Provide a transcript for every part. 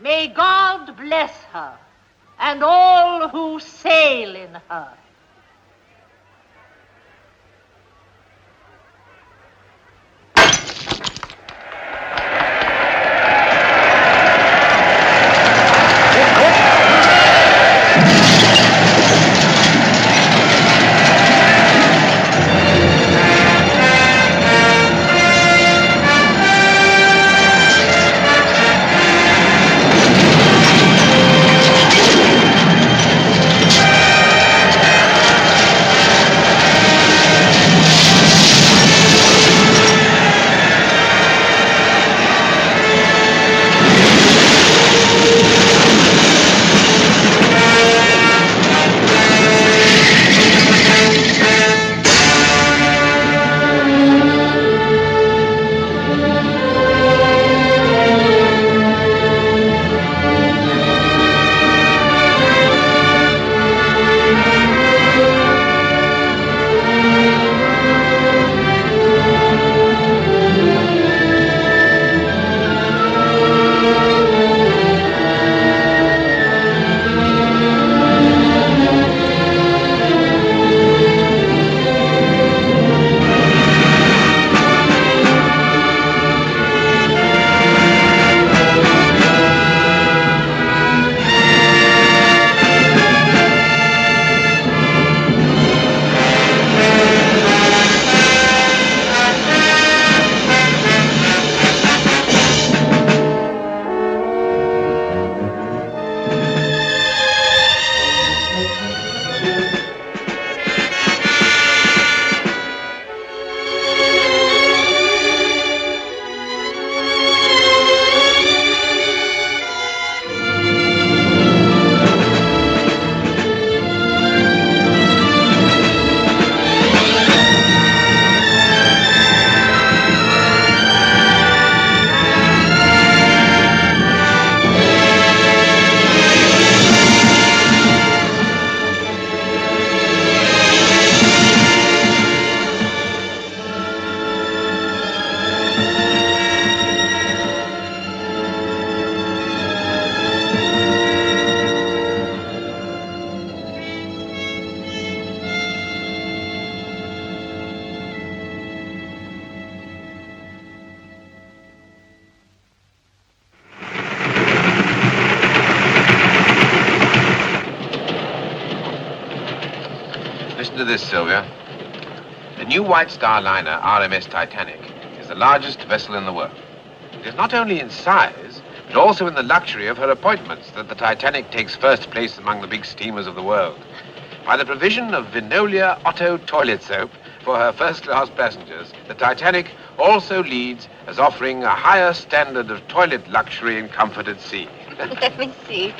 May God bless her and all who sail in her. Listen to this, Sylvia. The new White Star liner, RMS Titanic, is the largest vessel in the world. It is not only in size, but also in the luxury of her appointments that the Titanic takes first place among the big steamers of the world. By the provision of Vinolia Otto toilet soap for her first-class passengers, the Titanic also leads as offering a higher standard of toilet luxury and comfort at sea. Let me see.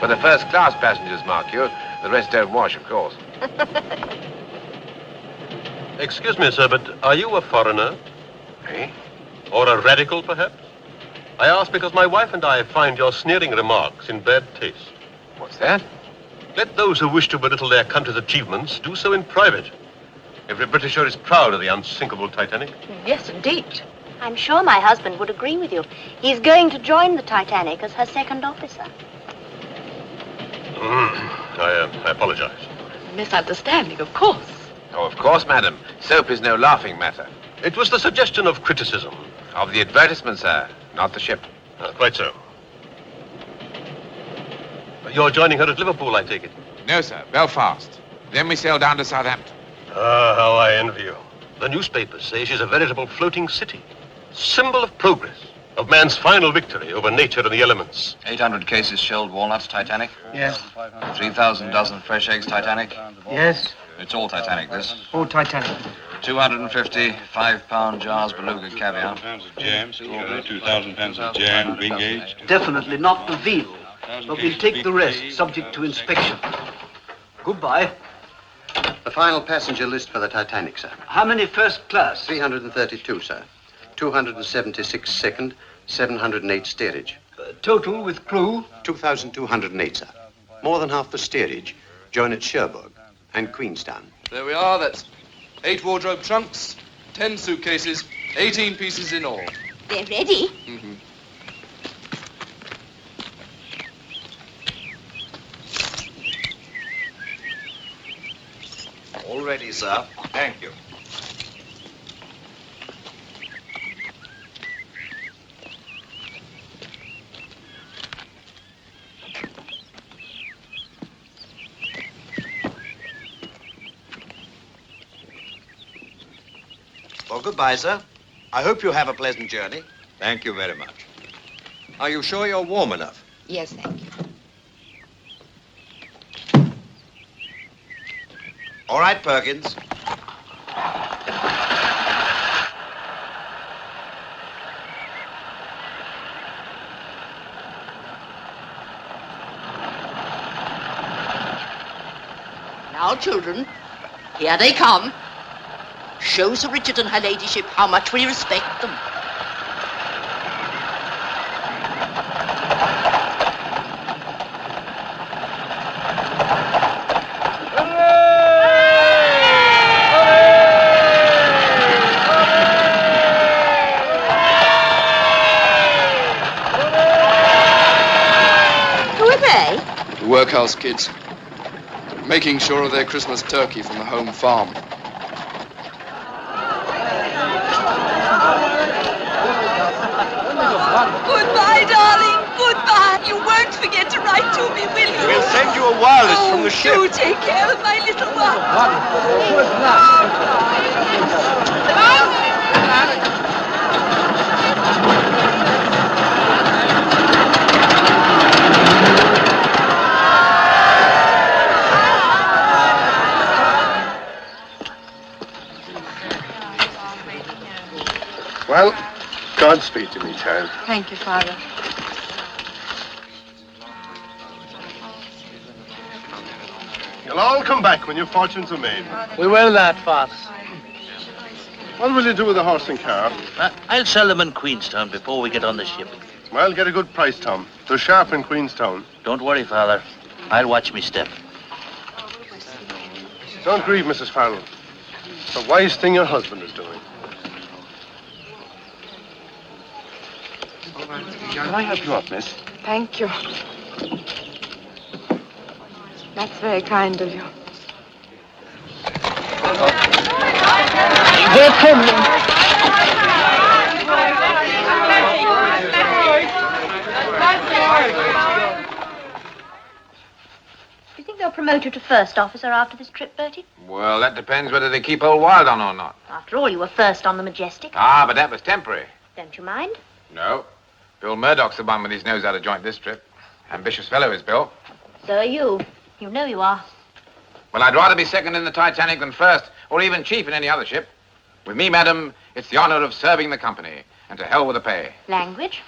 For the first-class passengers, mark you. The rest don't wash, of course. Excuse me, sir, but are you a foreigner? Eh? Or a radical, perhaps? I ask because my wife and I find your sneering remarks in bad taste. What's that? Let those who wish to belittle their country's achievements do so in private. Every Britisher is proud of the unsinkable Titanic. Yes, indeed. I'm sure my husband would agree with you. He's going to join the Titanic as her second officer. I apologize. Misunderstanding, of course. Oh, of course, madam. Soap is no laughing matter. It was the suggestion of criticism. Of the advertisement, sir, not the ship. Quite so. You're joining her at Liverpool, I take it? No, sir, Belfast. Then we sail down to Southampton. Ah, how I envy you. The newspapers say she's a veritable floating city. Symbol of progress. Of man's final victory over nature and the elements. 800 cases shelled walnuts, Titanic? Yes. 3,000 dozen fresh eggs, Titanic? Yes. It's all Titanic, this. All Titanic. 250 5-pound jars beluga caviar. Pounds of jam, strawberry, 2,000 pounds of jam, green gage. Definitely not the veal. But we'll take the rest, subject to inspection. Goodbye. The final passenger list for the Titanic, sir. How many first class? 332, sir. 276 second, 708 steerage. Total with crew? 2,208, sir. More than half the steerage join at Cherbourg and Queenstown. There we are, that's 8 wardrobe trunks, 10 suitcases, 18 pieces in all. They're ready. Mm-hmm. ready, sir. Thank you. Well, goodbye, sir. I hope you have a pleasant journey. Thank you very much. Are you sure you're warm enough? Yes, thank you. All right, Perkins. Now, children, here they come. Show Sir Richard and her ladyship how much we respect them. Who are they? The workhouse kids. Making sure of their Christmas turkey from the home farm. Goodbye, darling. Goodbye. You won't forget to write to me, will you? We'll send you a wireless from the ship. Do take care of my little one. Well, Godspeed to me, child. Thank you, Father. You'll all come back when your fortunes are made. We will that, Father. What will you do with the horse and car? I'll sell them in Queenstown before we get on the ship. Well, get a good price, Tom. They're sharp in Queenstown. Don't worry, Father. I'll watch me step. Don't grieve, Mrs. Farrell. It's a wise thing your husband is doing. Can I help you up, miss? Thank you. That's very kind of you. Wait for me. Do you think they'll promote you to first officer after this trip, Bertie? Well, that depends whether they keep old Wild on or not. After all, you were first on the Majestic. Ah, but that was temporary. Don't you mind? No. Bill Murdoch's the one with his nose out of joint this trip. Ambitious fellow is Bill. So are you. You know you are. Well, I'd rather be second in the Titanic than first, or even chief in any other ship. With me, madam, it's the honor of serving the company, and to hell with the pay. Language?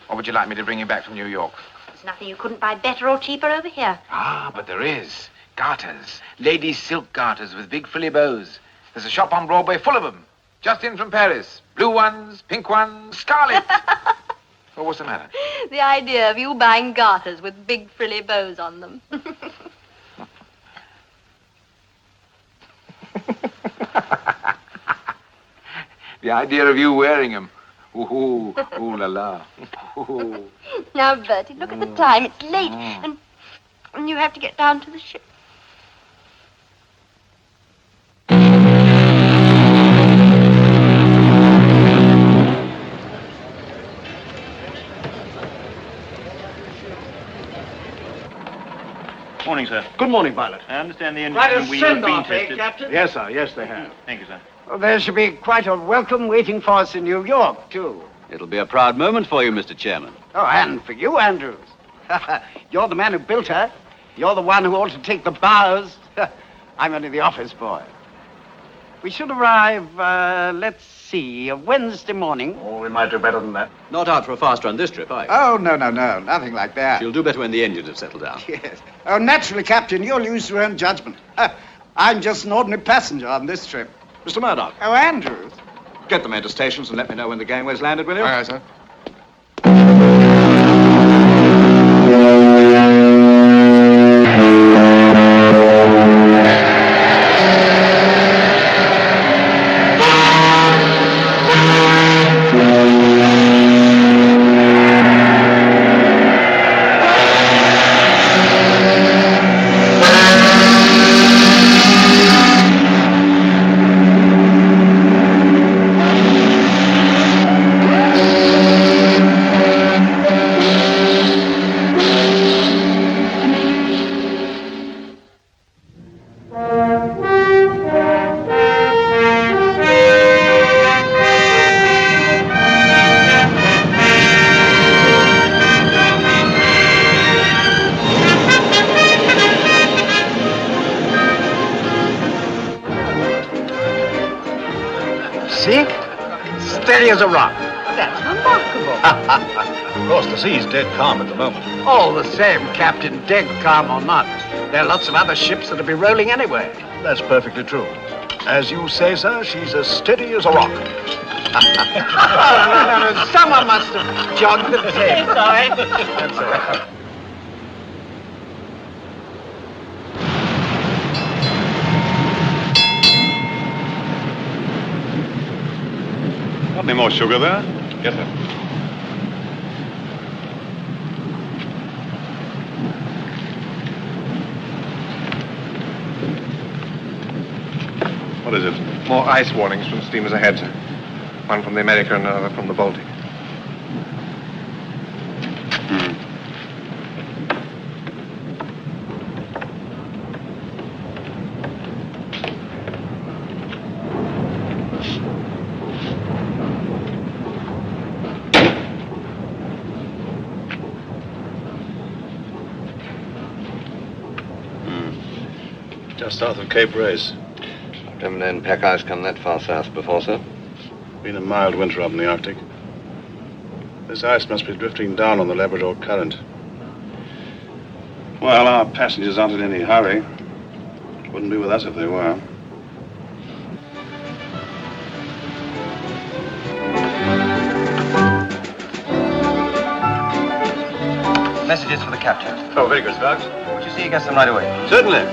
Or would you like me to bring you back from New York? There's nothing you couldn't buy better or cheaper over here. Ah, but there is. Garters. Ladies' silk garters with big frilly bows. There's a shop on Broadway full of them. Just in from Paris. Blue ones, pink ones, scarlet. Well, what's the matter? The idea of you buying garters with big frilly bows on them. The idea of you wearing them. Ooh, ooh la la. Ooh. Now, Bertie, look at the time. It's late, and you have to get down to the ship. Morning, sir. Good morning, pilot. I understand the engine Quite a and wheel have been send-off, tested. Captain? Yes, sir. Yes, they have. Thank you, sir. Well, there should be quite a welcome waiting for us in New York, too. It'll be a proud moment for you, Mr. Chairman. Oh, and for you, Andrews. You're the man who built her. You're the one who ought to take the bows. I'm only the office boy. We should arrive, let's see, Wednesday morning. Oh, we might do better than that. Not out for a fast run this trip, are you? Oh, no, nothing like that. You'll do better when the engines have settled down. Yes. Oh, naturally, Captain, you'll use your own judgment. I'm just an ordinary passenger on this trip. Mr. Murdoch. Oh, Andrews. Get the men to stations and let me know when the gangway's landed, will you? Aye, aye, sir. steady as a rock. That's remarkable. Of course, the sea's dead calm at the moment. All the same, Captain, dead calm or not, there are lots of other ships that'll be rolling anyway. That's perfectly true. As you say, sir, she's as steady as a rock. No. Someone must have jogged the tape. Sorry. That's all right. Got any more sugar there? Yes, sir. What is it? More ice warnings from steamers ahead, sir. One from the America and another from the Baltic. Just south of Cape Race. Haven't known pack ice come that far south before, sir. Been a mild winter up in the Arctic. This ice must be drifting down on the Labrador Current. Well, our passengers aren't in any hurry. Wouldn't be with us if they were. Messages for the captain. Oh, very good, Sparks. Would you see you get them right away? Certainly.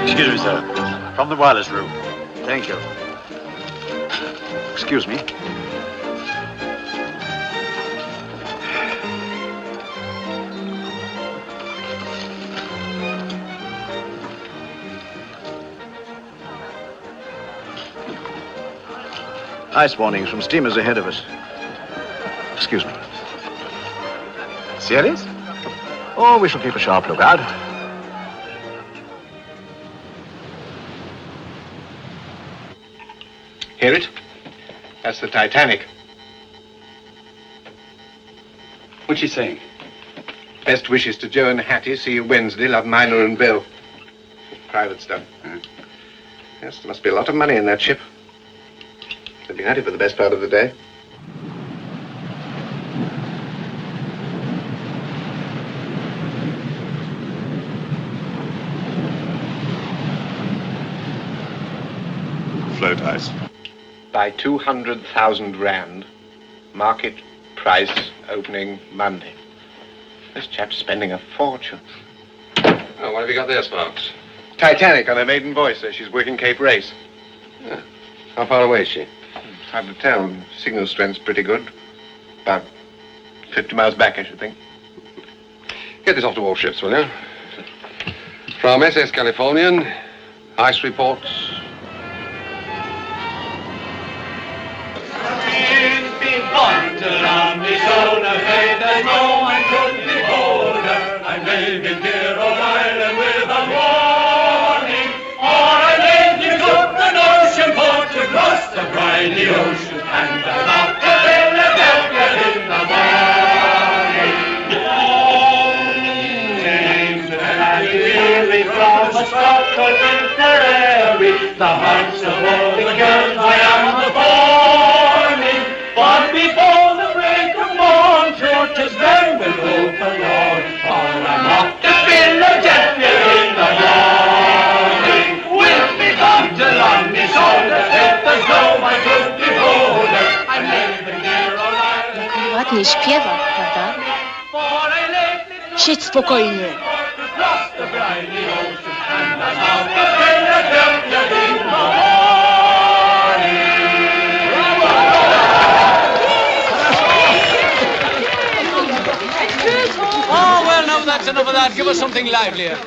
Excuse me, sir. From the wireless room. Thank you. Excuse me. Ice warnings from steamers ahead of us. Excuse me. Serious? Oh, we shall keep a sharp lookout. Hear it? That's the Titanic. What's she saying? Best wishes to Joe and Hattie. See you Wednesday. Love, Minor and Bill. Private stuff. Yes, there must be a lot of money in that ship. They've been at it for the best part of the day. Float ice. By 200,000 rand. Market price opening Monday. This chap's spending a fortune. Oh, what have you got there, Sparks? Titanic on her maiden voyage, so she's working Cape Race. Yeah. How far away is she? Hard to tell. Signal strength's pretty good. About 50 miles back, I should think. Get this off to all ships, will you? From SS Californian, ice reports. I'm leaving dear old Ireland without warning, or I'm leaving up an ocean port to cross the briny ocean, and I'm off to Philadelphia in the morning. James and weary from a Scotland Tipperary, the hearts of all the girls I am the forming, but before the break of morn, churches then will open, Lord, for I'm off to Philadelphia in the morning. With me come to Lundy shoulders, if there's no my good beholder, I'm leaving dear old Ireland. Ładnie śpiewa, prawda? For I lately Siedź spokojnie. to cross the briny ocean, and I'm off to Philadelphia in the morning. Oh, well, now that's enough of that. Give us something livelier.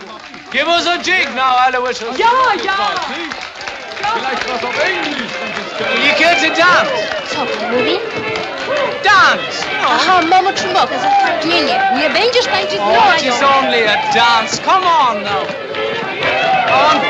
Give us a jig now, Aloysius. Ja, ja. You care to dance? Co pan mówi? Dance! Aha, mamo Trumboka, zatrudnienie. Nie będziesz tańczyć z Oh, it is only a dance. Come on now. On.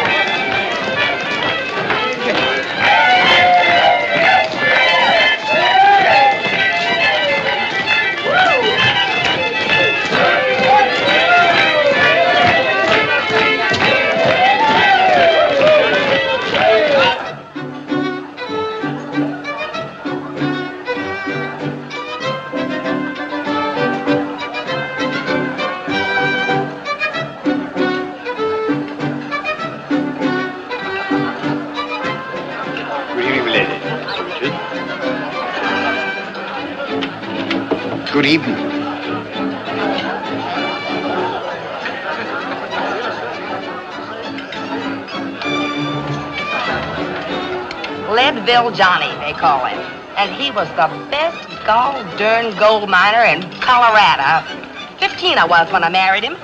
Good evening. Leadville Johnny, they call him. And he was the best gall-darn gold miner in Colorado. 15 I was when I married him.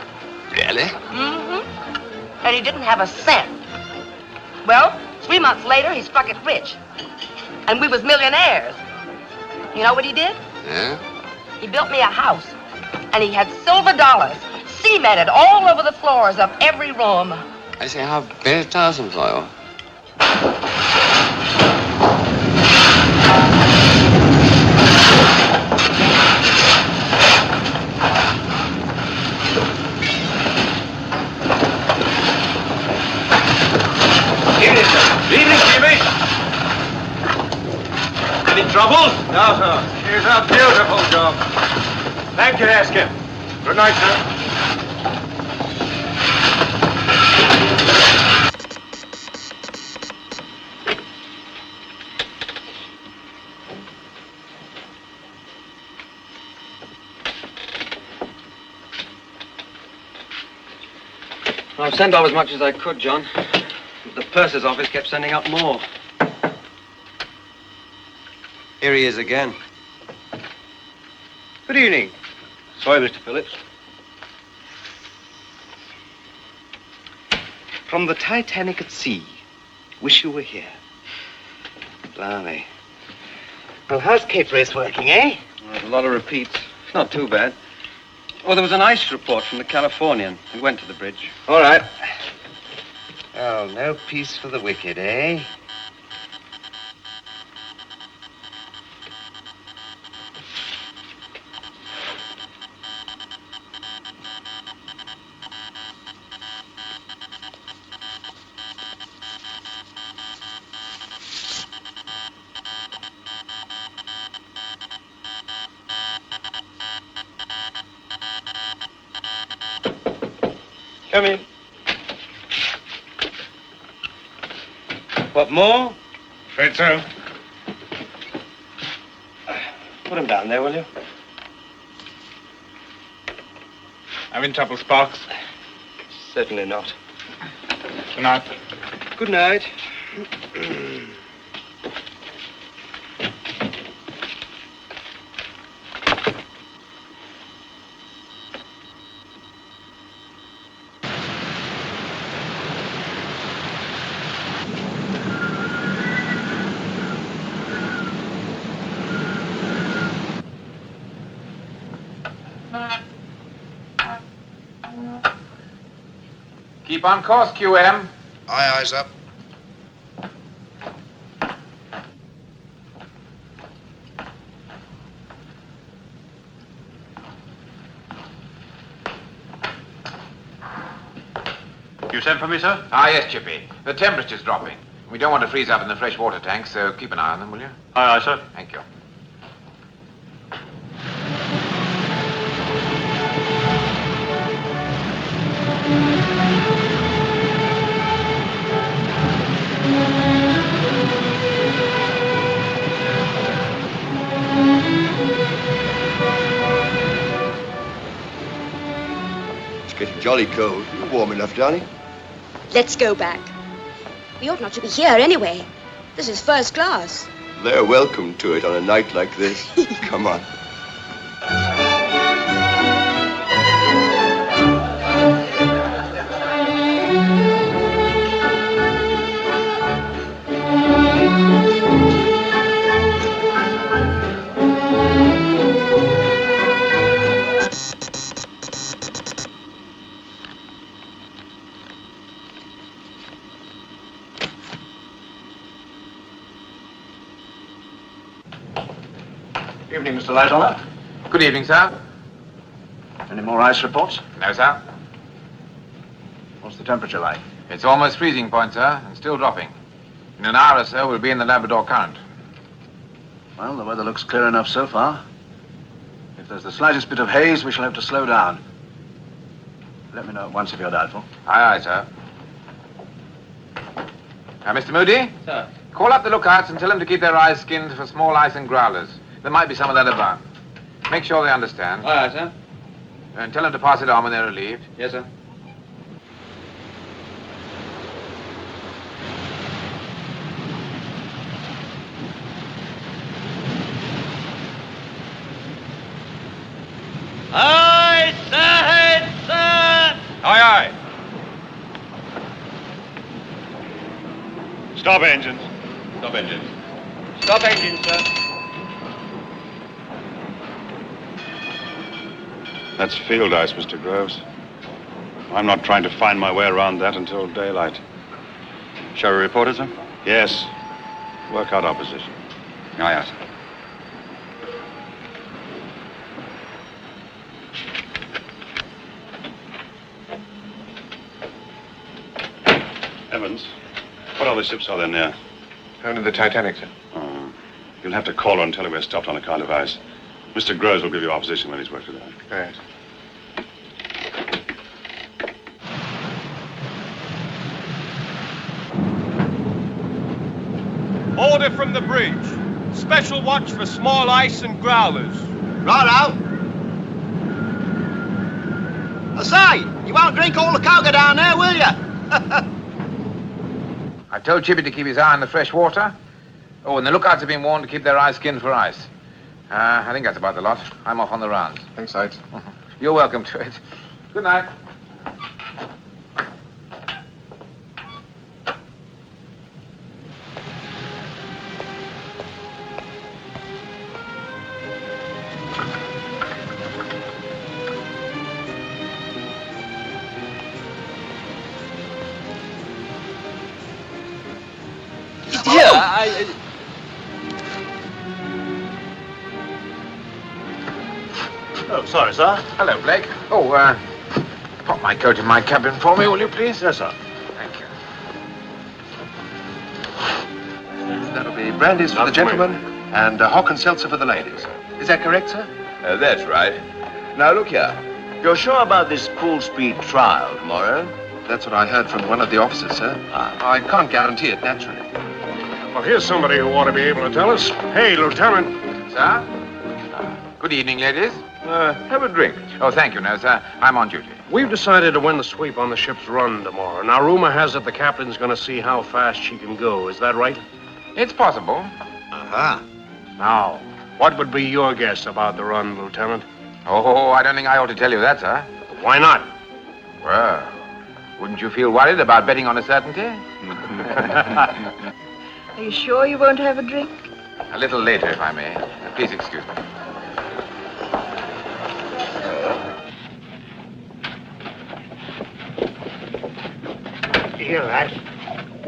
Really? Mm-hmm. And he didn't have a cent. Well, 3 months later, he struck it rich. And we was millionaires. You know what he did? Yeah? He built me a house. And he had silver dollars, cemented all over the floors of every room. I say, how very tiresome for you. Evening, Jimmy. Any trouble? No, sir. Here's a beautiful job. Thank you, Haskell. Good night, sir. I've sent off as much as I could, John. The purser's office kept sending up more. Here he is again. Good evening. Sorry, Mr. Phillips. From the Titanic at sea. Wish you were here. Blimey. Well, how's Cape Race working, eh? Well, there's a lot of repeats. It's not too bad. Oh, there was an ice report from the Californian. We went to the bridge. All right. Well, no peace for the wicked, eh? Come in. What more? Afraid so. Put him down there, will you? Having trouble, Sparks? Certainly not. Good night. Good night. Keep on course, QM. Aye, eyes up. You sent for me, sir? Ah, yes, Chippy. The temperature's dropping. We don't want to freeze up in the fresh water tanks, so keep an eye on them, will you? Aye, aye, sir. Thank you. It's getting jolly cold. You're warm enough, darling. Let's go back. We ought not to be here anyway. This is first class. They're welcome to it on a night like this. Come on. Evening, Mr. Lightoller. Good evening, sir. Any more ice reports? No, sir. What's the temperature like? It's almost freezing point, sir, and still dropping. In an hour or so, we'll be in the Labrador Current. Well, the weather looks clear enough so far. If there's the slightest bit of haze, we shall have to slow down. Let me know at once if you're doubtful. Aye, aye, sir. Mr. Moody? Sir. Call up the lookouts and tell them to keep their eyes skinned for small ice and growlers. There might be some of that about. Make sure they understand. Aye, aye, sir. And tell them to pass it on when they're relieved. Yes, sir. Aye, sir! Aye, aye. Stop engines. Stop engines. Stop engine, sir. That's field ice, Mr. Groves. I'm not trying to find my way around that until daylight. Shall we report it, sir? Yes. Work out our position. Aye, aye, sir. Evans, what other ships are there near? Only the Titanic, sir. Oh. You'll have to call her and tell her we're stopped on account of ice. Mr. Groves will give you our position when he's worked it out. Right. Order from the bridge. Special watch for small ice and growlers. Righto. I say, you won't drink all the cocoa down there, will you? I told Chippy to keep his eye on the fresh water. Oh, and the lookouts have been warned to keep their eyes skinned for ice. I think that's about the lot. I'm off on the rounds. Thanks, Sides. You're welcome to it. Good night. Oh, sorry, sir. Hello, Blake. Oh, pop my coat in my cabin for me, will you, please? Yes, sir. Thank you. That'll be brandies for the gentlemen and hock and seltzer for the ladies. Is that correct, sir? That's right. Now, look here. You're sure about this full-speed trial tomorrow? That's what I heard from one of the officers, sir. I can't guarantee it, naturally. Well, here's somebody who ought to be able to tell us. Hey, Lieutenant. Sir? Good evening, ladies. Have a drink. Oh, thank you, no, sir. I'm on duty. We've decided to win the sweep on the ship's run tomorrow. Now, rumor has it the captain's going to see how fast she can go. Is that right? It's possible. Uh-huh. Now, what would be your guess about the run, Lieutenant? Oh, I don't think I ought to tell you that, sir. Why not? Well, wouldn't you feel worried about betting on a certainty? Are you sure you won't have a drink? A little later, if I may. Please excuse me. Here, lad.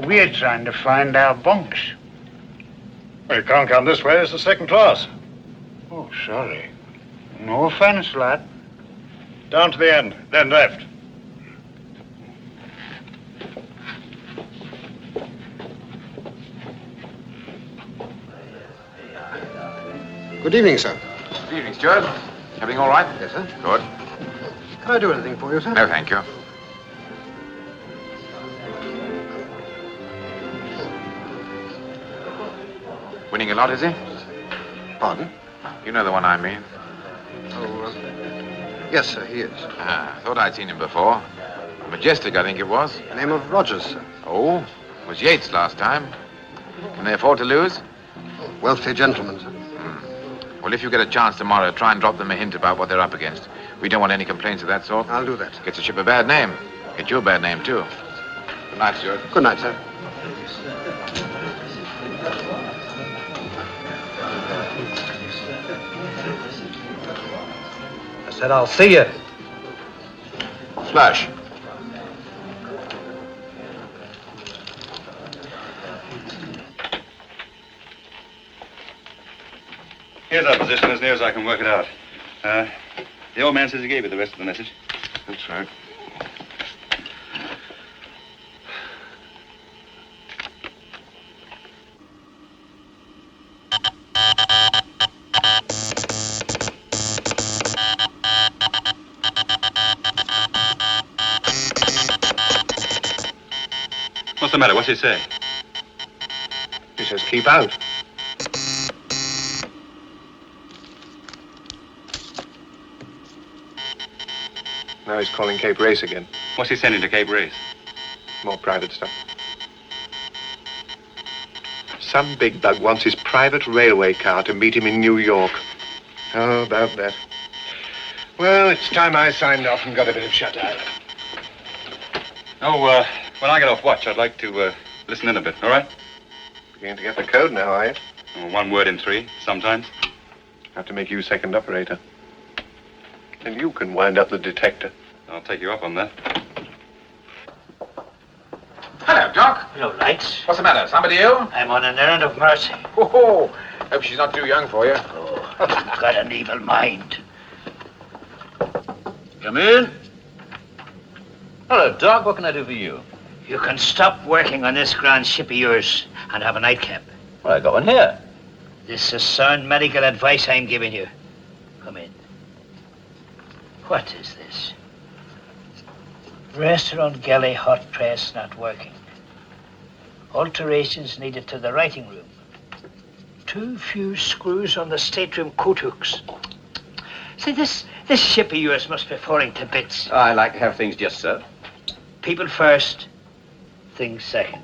We're trying to find our bunks. Well, you can't come this way. It's the second class. Oh, sorry. No offense, lad. Down to the end, then left. Good evening, sir. Good evening, Stuart. Everything all right? Yes, sir. Good. Can I do anything for you, sir? No, thank you. Winning a lot, is he? Pardon? You know the one I mean. Oh, yes, sir, he is. Thought I'd seen him before. Majestic, I think it was. Name of Rogers, sir. Oh, was Yates last time. Can they afford to lose? Wealthy gentleman, sir. Well, if you get a chance tomorrow, try and drop them a hint about what they're up against. We don't want any complaints of that sort. I'll do that. Gets the ship a bad name. Get you a bad name, too. Good night, Stuart. Good night, sir. I said I'll see you. Flash. Here's our position as near as I can work it out. The old man says he gave you the rest of the message. That's right. What's the matter? What's he say? He says keep out. Now he's calling Cape Race again. What's he sending to Cape Race? More private stuff. Some big bug wants his private railway car to meet him in New York. How about that? Well, it's time I signed off and got a bit of shut-eye. Oh, when I get off watch, I'd like to listen in a bit, all right? Beginning to get the code now, are you? Oh, 1 word in 3, sometimes. Have to make you second operator. And you can wind up the detector. I'll take you up on that. Hello, Doc. Hello, Lights. What's the matter? Somebody ill? I'm on an errand of mercy. Oh, hope she's not too young for you. Oh, you've got an evil mind. Come in. Hello, Doc. What can I do for you? You can stop working on this grand ship of yours and have a nightcap. Well, I go in here. This is sound medical advice I'm giving you. Come in. What is this? Restaurant galley hot press not working. Alterations needed to the writing room. Too few screws on the stateroom coat hooks. See, this ship of yours must be falling to bits. I like to have things just so. People first, things second.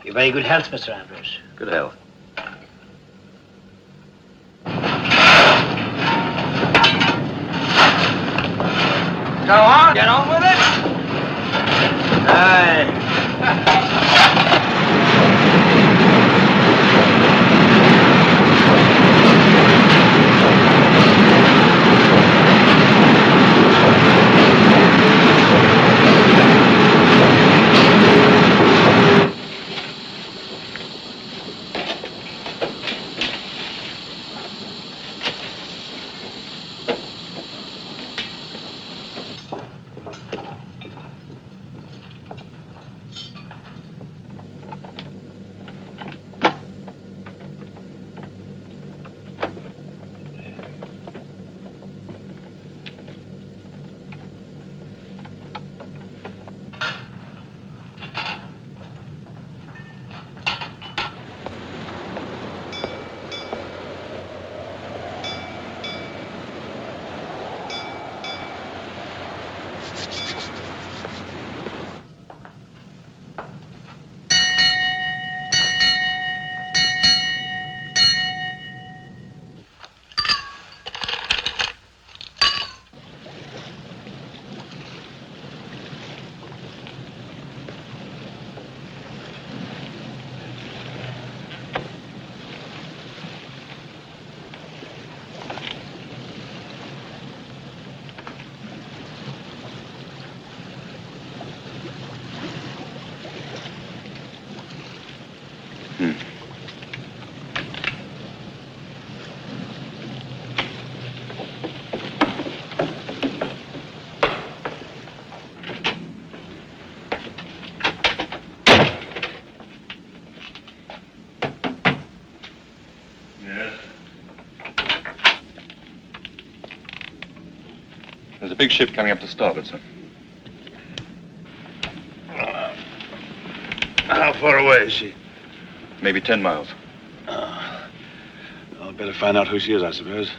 Your very good health, Mr. Andrews. Good health. Go on. Get on with it. Aye. There's a big ship coming up to starboard, sir. How far away is she? Maybe 10 miles. I'll better find out who she is, I suppose.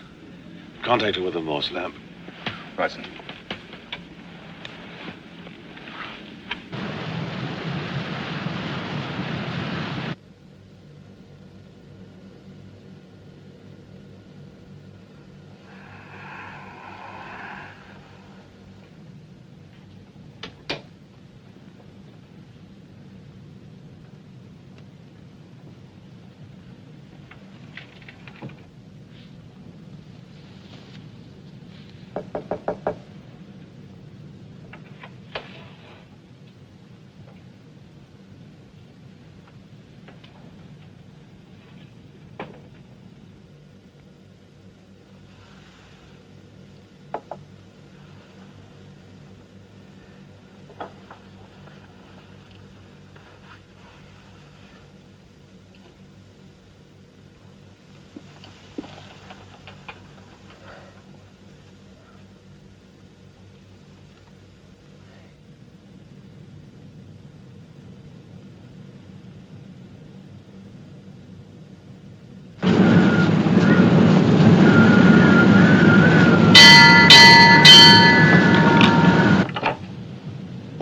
Contact her with the Morse lamp. Right, sir.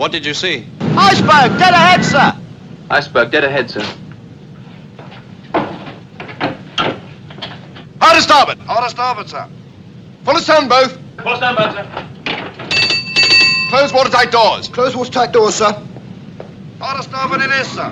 What did you see? Iceberg, dead ahead, sir. Iceberg dead ahead, sir. Hard to starboard. Hard to starboard, sir. Full astern, both. Full astern, sir. Close watertight doors. Close watertight doors, sir. Hard to starboard it is, sir.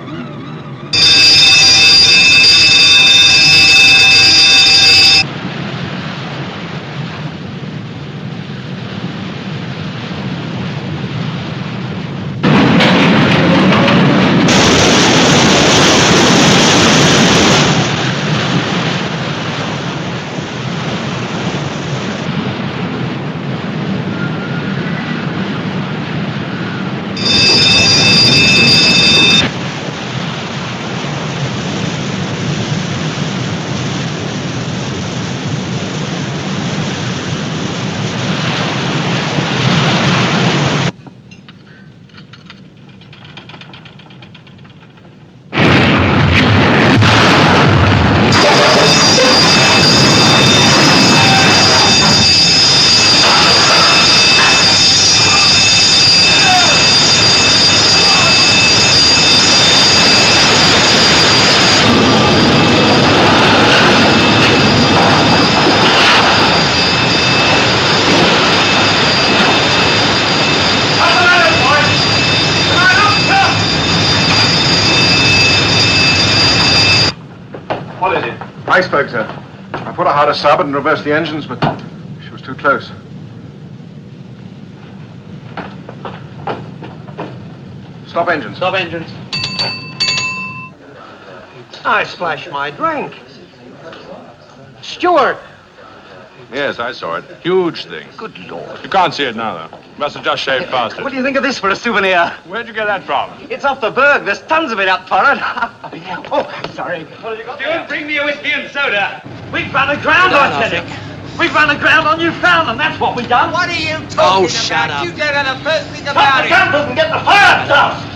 What is it? Iceberg, sir. I put her hard to starboard and reversed the engines, but she was too close. Stop engines. Stop engines. I splashed my drink. Stewart! Yes, I saw it. Huge thing. Good Lord. You can't see it now, though. Must have just shaved past it. What do you think of this for a souvenir? Where'd you get that from? It's off the berg. There's tons of it up for it. Oh, sorry. What have you got? Stewart, bring me a whiskey and soda. We've run aground on Teddy. We've run aground on Newfoundland. That's what we've done. What are you talking about? shut up. You don't know the first thing Pop about the it. gun and get the fire dust.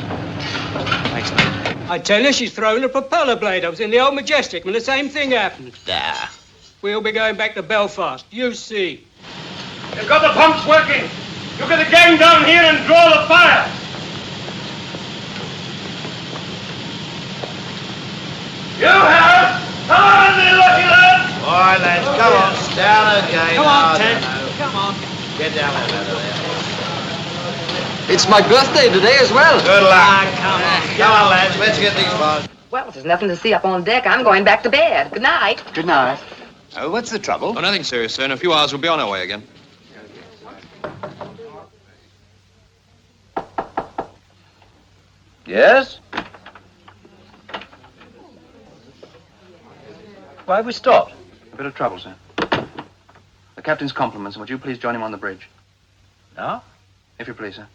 Thanks, mate. I tell you, she's thrown a propeller blade. I was in the old Majestic when the same thing happened. There. We'll be going back to Belfast. You see. You've got the pumps working. You get the gang down here and draw the fire. You have. Come on, you lucky lad. All right, lads, come on. Down again. Come on, Oh, Ted. no. Come on. Get down that ladder there. It's my birthday today as well. Good luck. Come on, lads, let's get these bars. Well, there's nothing to see up on deck. I'm going back to bed. Good night. Good night. Oh, what's the trouble? Oh, nothing serious, sir. In a few hours, we'll be on our way again. Yes? Why have we stopped? A bit of trouble, sir. The captain's compliments, and would you please join him on the bridge? No? If you please, sir.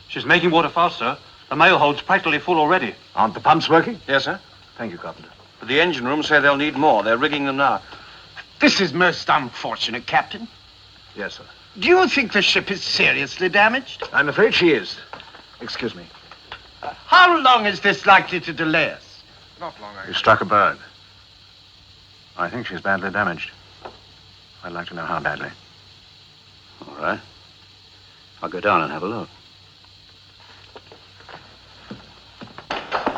She's making water fast, sir. The mail hold's practically full already. Aren't the pumps working? Yes, sir. Thank you, Carpenter. But the engine room say they'll need more. They're rigging them now. This is most unfortunate, Captain. Yes, sir. Do you think the ship is seriously damaged? I'm afraid she is. Excuse me. How long is this likely to delay us? Not long, You struck a bird. I think she's badly damaged. I'd like to know how badly. All right. I'll go down and have a look.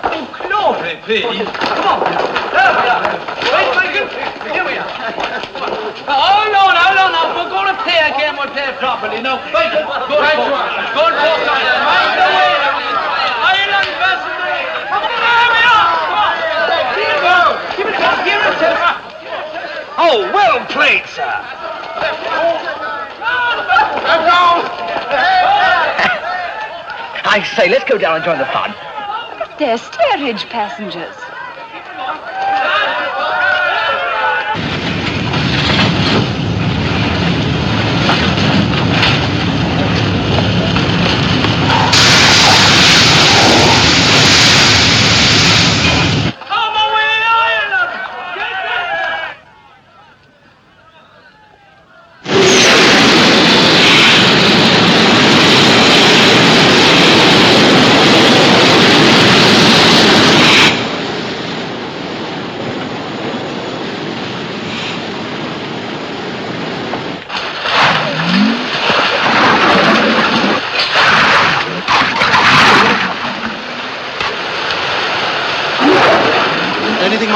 Oh, glory, please. Come on. There we are. Wait, Michael. Here we are. Oh, no. We're going to play again. We'll play properly. No, Michael. Go right to Go and talk to us. Mind the way. Island vessel. There we are. Come on. Here we go. Give it up. Here it is. Oh, well played, sir. I say, let's go down and join the fun. They're steerage passengers.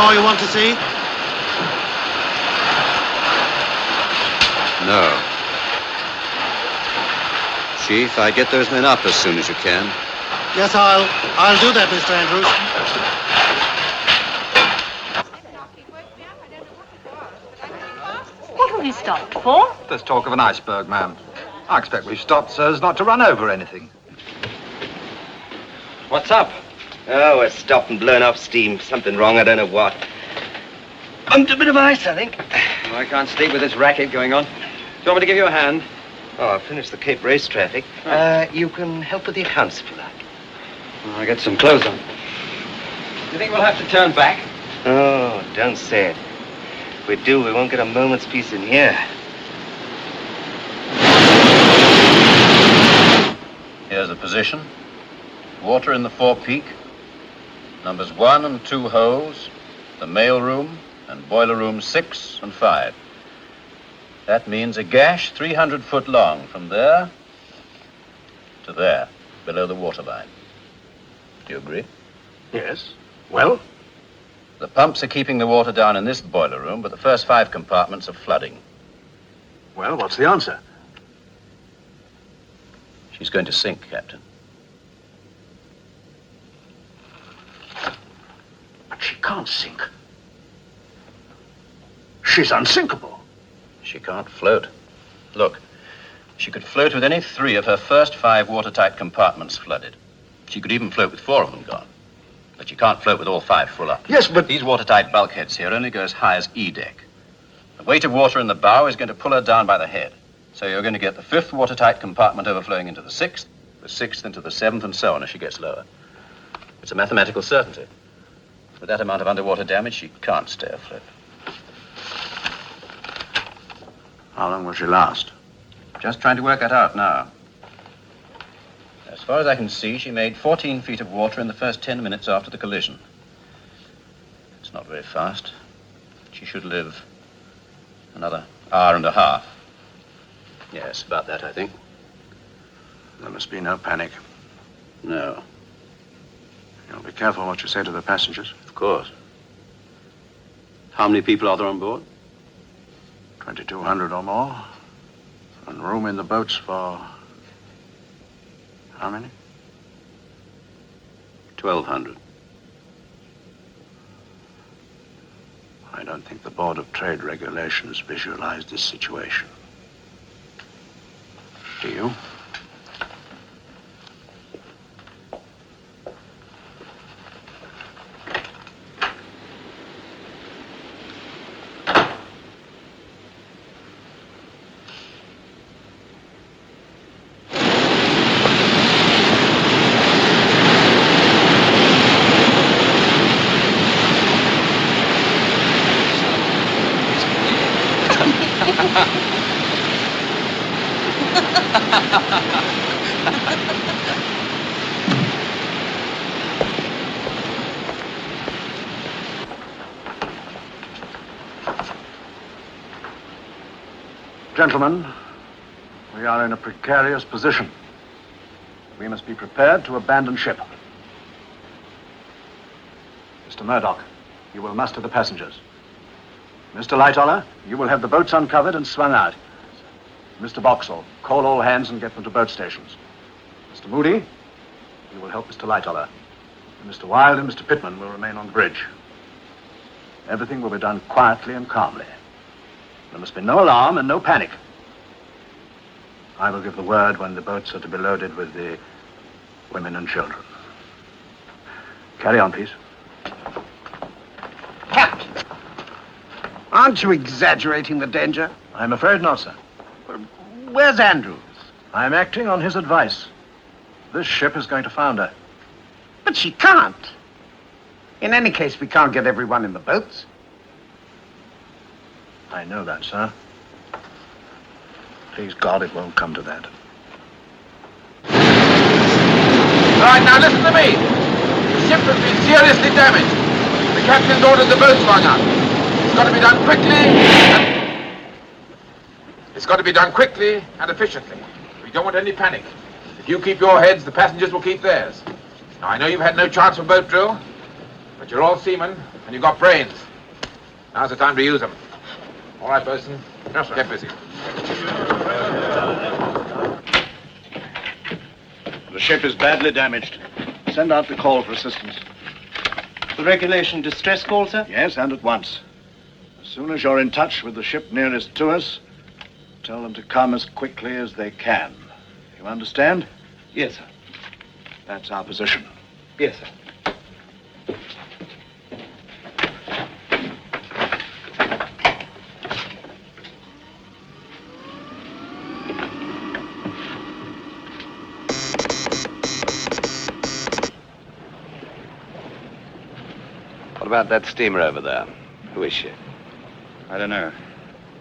all you want to see? No. Chief, I get those men up as soon as you can. Yes, I'll do that, Mr. Andrews. What have we stopped for? There's talk of an iceberg, ma'am. I expect we've stopped so as not to run over anything. What's up? Oh, we're stopped and blown off steam. Something wrong, I don't know what. Bumped a bit of ice, I think. Oh, I can't sleep with this racket going on. Do you want me to give you a hand? Oh, I'll finish the Cape Race traffic. You can help with the accounts if you like. I'll get some clothes on. You think we'll have to turn back? Oh, don't say it. If we do, we won't get a moment's peace in here. Here's the position. Water in the forepeak. Numbers 1 and 2 holds. The mail room and boiler rooms 6 and 5. That means a gash 300 foot long from there to there, below the waterline. Do you agree? Yes. Well? The pumps are keeping the water down in this boiler room, but the first 5 compartments are flooding. Well, what's the answer? She's going to sink, Captain. But she can't sink. She's unsinkable. She can't float. Look, she could float with any 3 of her first 5 watertight compartments flooded. She could even float with 4 of them gone. But she can't float with all 5 full up. Yes, but... These watertight bulkheads here only go as high as E deck. The weight of water in the bow is going to pull her down by the head. So you're going to get the 5th watertight compartment overflowing into the 6th, the 6th into the 7th, and so on as she gets lower. It's a mathematical certainty. With that amount of underwater damage, she can't stay afloat. How long will she last? Just trying to work that out now. As far as I can see, she made 14 feet of water in the first 10 minutes after the collision. It's not very fast. She should live another hour and a half. Yes, about that, I think. There must be no panic. No. You'll be careful what you say to the passengers. Of course. How many people are there on board? 2,200 or more. And room in the boats for... how many? 1,200. I don't think the Board of Trade Regulations visualized this situation. Do you? Gentlemen, we are in a precarious position. We must be prepared to abandon ship. Mr. Murdoch, you will muster the passengers. Mr. Lightoller, you will have the boats uncovered and swung out. Mr. Boxall, call all hands and get them to boat stations. Mr. Moody, you will help Mr. Lightoller. And Mr. Wilde and Mr. Pittman will remain on the bridge. Everything will be done quietly and calmly. There must be no alarm and no panic. I will give the word when the boats are to be loaded with the women and children. Carry on, please. Captain, aren't you exaggerating the danger? I'm afraid not, sir. Where's Andrews? I'm acting on his advice. This ship is going to founder. But she can't. In any case, we can't get everyone in the boats. I know that, sir. Please God, it won't come to that. All right, now listen to me. The ship has been seriously damaged. The captain's ordered the boat swung out. It's got to be done quickly and efficiently. We don't want any panic. If you keep your heads, the passengers will keep theirs. Now, I know you've had no chance for boat drill, But you're all seamen, and you've got brains. Now's the time to use them. All right, bosun. Yes, sir. Get busy. The ship is badly damaged. Send out the call for assistance. The regulation distress call, sir? Yes, and at once. As soon as you're in touch with the ship nearest to us, tell them to come as quickly as they can. You understand? Yes, sir. That's our position. Yes, sir. What about that steamer over there? Who is she? I don't know.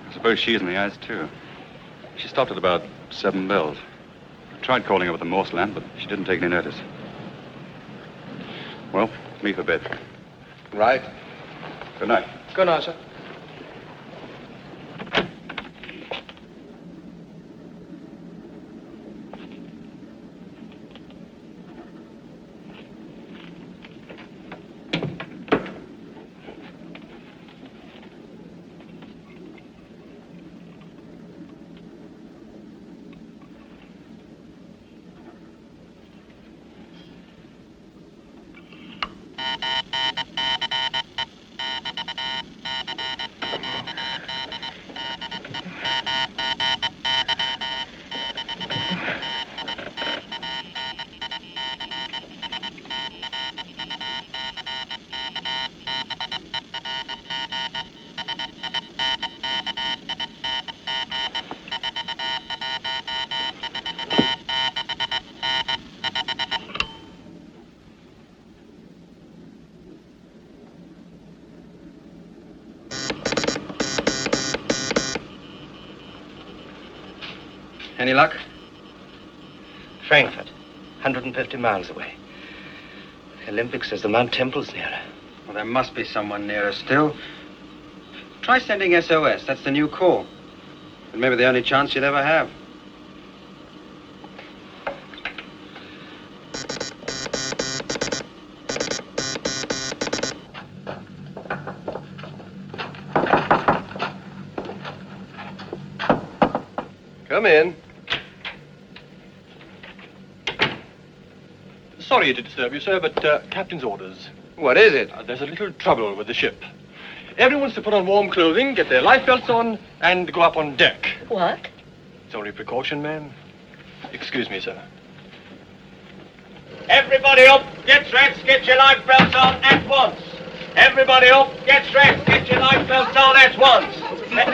I suppose she's in the ice, too. She stopped at about 7 bells. I tried calling over the Morse land, but she didn't take any notice. Well, me for bed. Right. Good night. Good night, sir. Any luck? Frankfurt, 150 miles away. The Olympic says the Mount Temple's nearer. Well, there must be someone nearer still. Try sending SOS. That's the new call. It may be the only chance you'll ever have. Come in. Sorry to disturb you, sir, but captain's orders. What is it? There's a little trouble with the ship. Everyone's to put on warm clothing, get their life belts on, and go up on deck. What? It's only precaution, ma'am. Excuse me, sir. Everybody up, get dressed, get your life belts on at once. Everybody up, get dressed, get your life belts on at once. I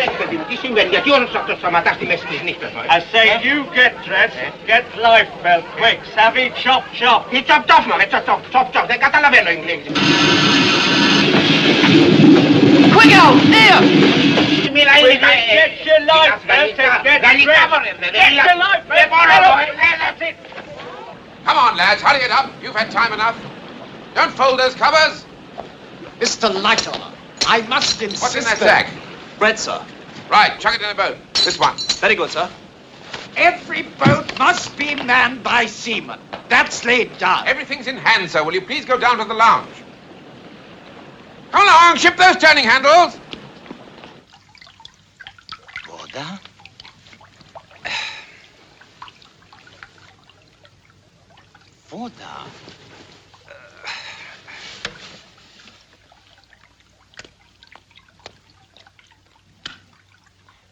say you get dressed, get life belt quick. Savvy, chop, chop. He chopped off, man. Chop, chop. They got a lavello in English. Quick out, there! Get your life belt and get dressed. Get your life belt. That's it. Come on, lads, hurry it up. You've had time enough. Don't fold those covers. Mr. Lightoller, I must insist. What's in that sack? Bread, sir. Right, chuck it in a boat. This one. Very good, sir. Every boat must be manned by seamen. That's laid down. Everything's in hand, sir. Will you please go down to the lounge? Come along, ship those turning handles. Voda? Voda?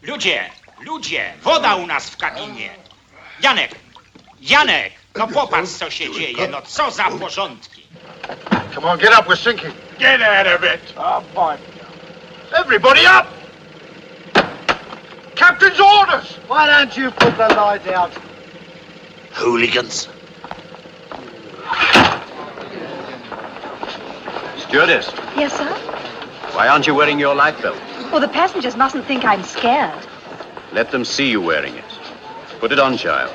Ludzie, woda u nas w kabinie. Janek, no popatrz, co się dzieje, no co za porządki. Come on, get up, we're sinking. Get out of it. Oh, boy. Everybody up! Captain's orders! Why don't you put the light out? Hooligans. Stewardess, Yes, sir? why aren't you wearing your life belt? Well, the passengers mustn't think I'm scared. Let them see you wearing it. Put it on, child.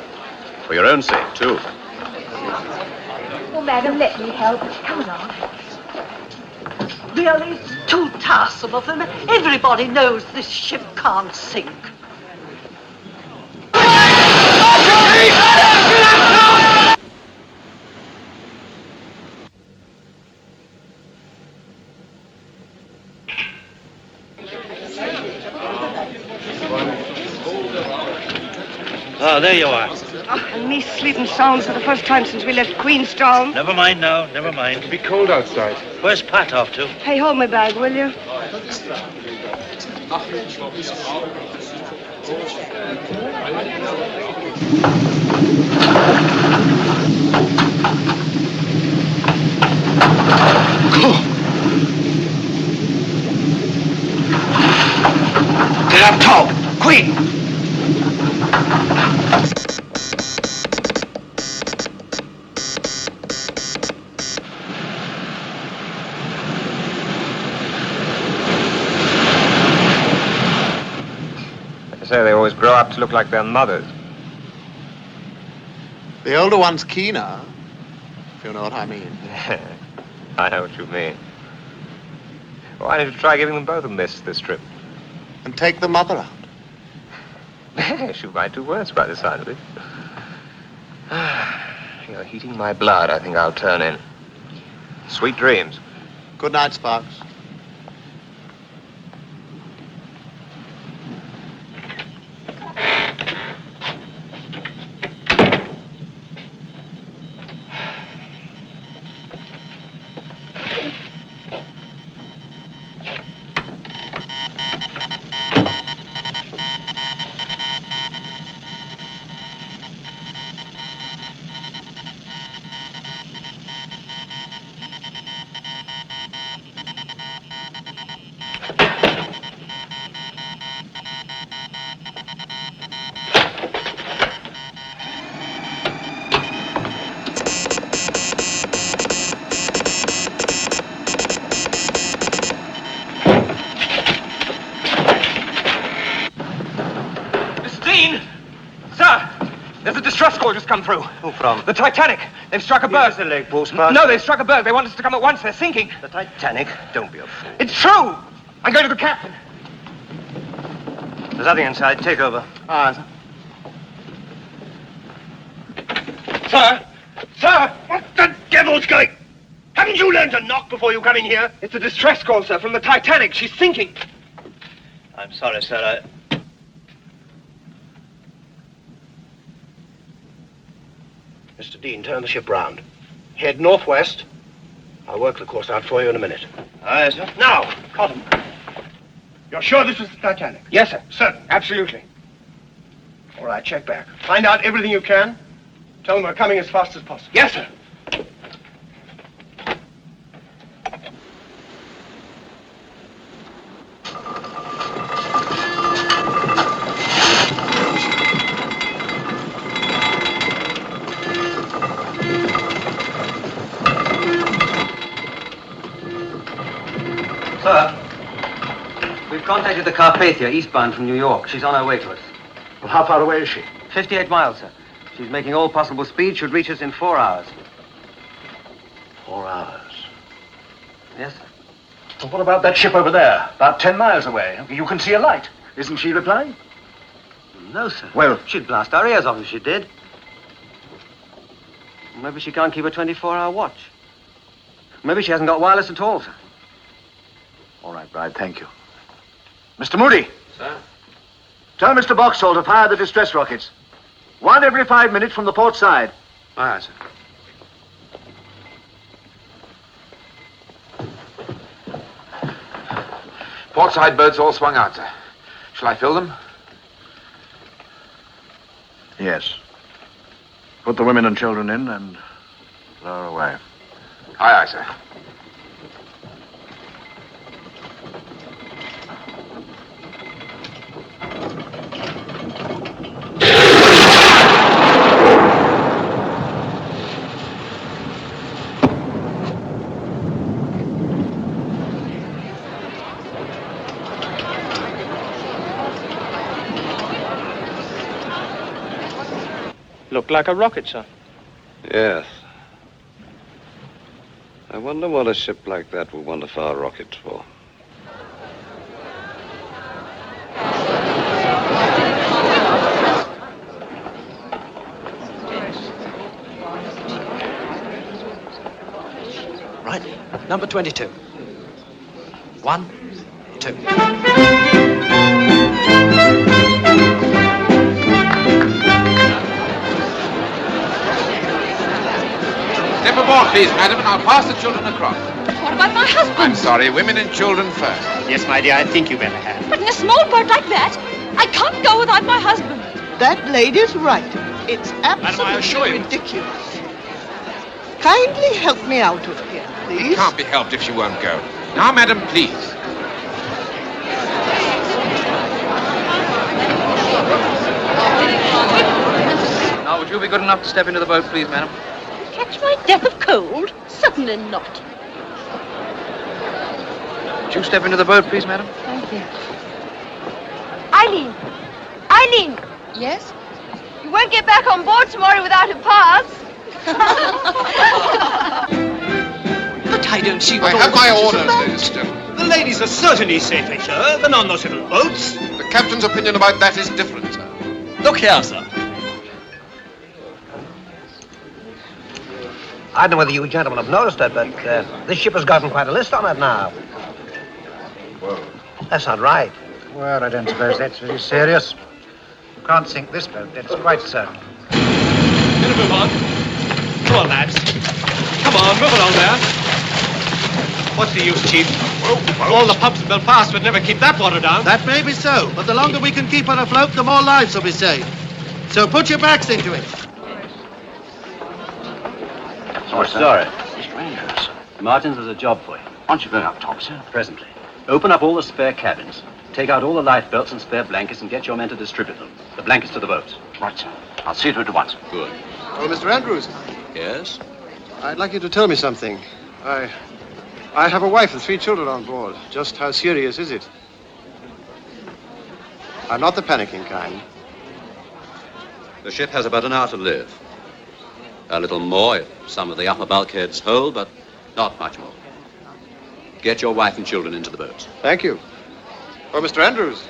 For your own sake, too. Oh, madam, let me help. Come along. Really, it's too tiresome of them. Everybody knows this ship can't sink. there you are. Oh, and me sleeping sound for the first time since we left Queenstown. Never mind now, never mind. It'll be cold outside. Where's Pat off to? Hey, hold my bag, will you? Get up top, quick! They say they always grow up to look like their mothers. The older one's keener, if you know what I mean. I know what you mean. Why don't you try giving them both a miss this trip? And take the mother out. She might do worse by the side of it. You're heating my blood. I think I'll turn in. Sweet dreams. Good night, Sparks. There's a distress call just come through. Who from? The Titanic. They've struck a berg. Is the leg post, Sparks? No, they've struck a berg. They want us to come at once. They're sinking. The Titanic? Don't be a fool. It's true. I'm going to the captain. There's nothing inside. Take over. Ah, sir. Sir! What the devil's going? Haven't you learned to knock before you come in here? It's a distress call, sir, from the Titanic. She's sinking. I'm sorry, sir. Mr. Dean, turn the ship round. Head northwest. I'll work the course out for you in a minute. Aye, sir. Now, Cotton. You're sure this was the Titanic? Yes, sir. Certain. Absolutely. All right, check back. Find out everything you can. Tell them we're coming as fast as possible. Yes, sir. Sir, we've contacted the Carpathia, eastbound from New York. She's on her way to us. Well, how far away is she? 58 miles, sir. She's making all possible speed. Should reach us in 4 hours. 4 hours. Yes, sir. Well, what about that ship over there? About 10 miles away. You can see a light. Isn't she replying? No, sir. Well, she'd blast our ears off if she did. Maybe she can't keep a 24-hour watch. Maybe she hasn't got wireless at all, sir. All right, Bride, thank you. Mr. Moody. Sir? Tell Mr. Boxall to fire the distress rockets. 1 every 5 minutes from the port side. Aye, sir. Port side boats all swung out, sir. Shall I fill them? Yes. Put the women and children in and lower away. Aye, aye, sir. Looked like a rocket, sir. Yes. I wonder what a ship like that would want a fire rocket for. Right. Number 22. 1, 2. Step aboard, please, madam, and I'll pass the children across. What about my husband? I'm sorry, women and children first. Yes, my dear, I think you better have. But in a small boat like that, I can't go without my husband. That lady's right. It's Madam, I assure absolutely you. ridiculous. Kindly help me out of here, please. It can't be helped if she won't go. Now, madam, please. Now, would you be good enough to step into the boat, please, madam? Catch my death of cold? Certainly not. Would you step into the boat, please, madam? Thank you. Eileen! Eileen! Yes? You won't get back on board tomorrow without a pass. But I don't see I what all have my this is orders, about. ladies and gentlemen. The ladies are certainly safer here than on those little boats. The captain's opinion about that is different, sir. Look here, sir. I don't know whether you gentlemen have noticed it, but this ship has gotten quite a list on it now. That's not right. Well, I don't suppose that's very serious. You can't sink this boat, that's quite certain. Better move on. Come on, lads. Come on, move along there. What's the use, Chief? All the pumps in Belfast would never keep that water down. That may be so, but the longer we can keep her afloat, the more lives will be saved. So put your backs into it. Sorry. Mr. Andrews. Martins, there's a job for you. Aren't you going up top, sir? Presently. Open up all the spare cabins. Take out all the lifebelts and spare blankets and get your men to distribute them. The blankets to the boats. Right, sir. I'll see to it at once. Good. Oh, Mr. Andrews, Yes? I'd like you to tell me something. I have a wife and 3 children on board. Just how serious is it? I'm not the panicking kind. The ship has about an hour to live. A little more if some of the upper bulkheads hold, but not much more. Get your wife and children into the boats. Thank you. Oh, Mr. Andrews,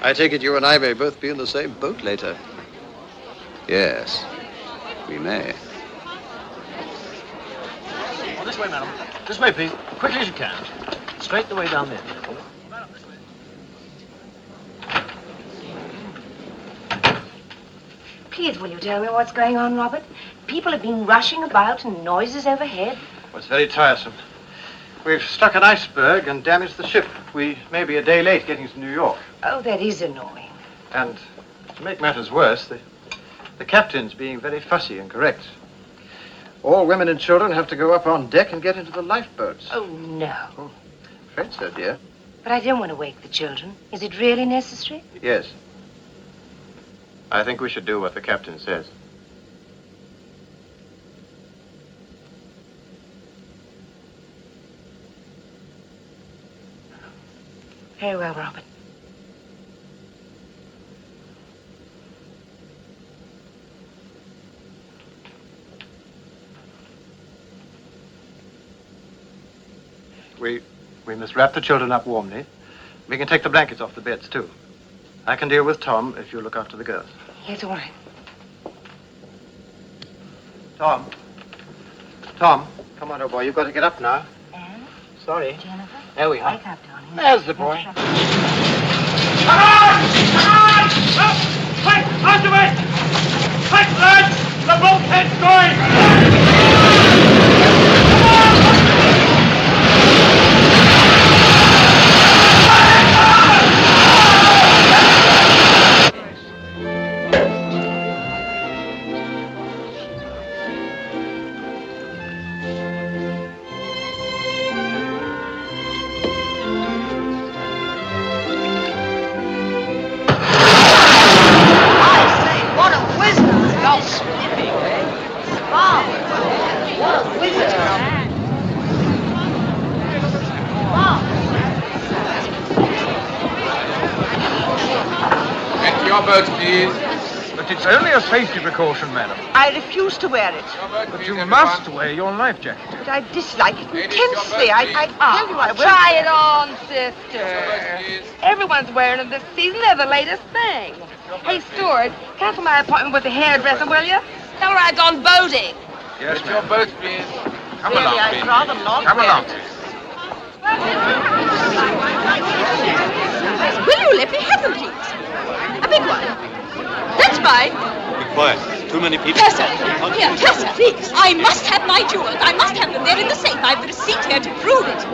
I take it you and I may both be in the same boat later. Yes, we may. Oh, this way, madam. This way, please. Quickly as you can. Straight the way down there. Please, will you tell me what's going on, Robert? People have been rushing about and noises overhead. Well, it's very tiresome. We've struck an iceberg and damaged the ship. We may be a day late getting to New York. Oh, that is annoying. And to make matters worse, the captain's being very fussy and correct. All women and children have to go up on deck and get into the lifeboats. Oh, no. Afraid so, dear. But I don't want to wake the children. Is it really necessary? Yes. I think we should do what the captain says. Very well, Robert. We must wrap the children up warmly. We can take the blankets off the beds, too. I can deal with Tom if you look after the girls. Yes, all right. Tom. Tom, come on, old boy. You've got to get up now. Anne? Sorry. Jennifer? There we are. Wake up, darling. There's the boy. Come on! Come on! Up! Quick! Onto it! Quick, lads! The bulkhead's going! What a wizard! Y'all snipping, eh? Wow! What a wizard! Wow! Get to your boats, please. But it's only a safety precaution, madam. I refuse to wear it. But you must wear your life jacket. But I dislike it intensely. I tell you I will. Try it on, sister. Everyone's wearing them this season. They're the latest thing. Hey, Stuart, cancel my appointment with the hairdresser, will you? Tell her I've gone boating. Yes, your boats, please. Come Really, along, I'd please. rather not Come wear along. it. Will you let me have them, please? A big one. That's mine. Be quiet. Too many people. Purser! Here, Purser! Please! I must have my jewels. I must have them. They're in the safe. I've the receipt here to prove it.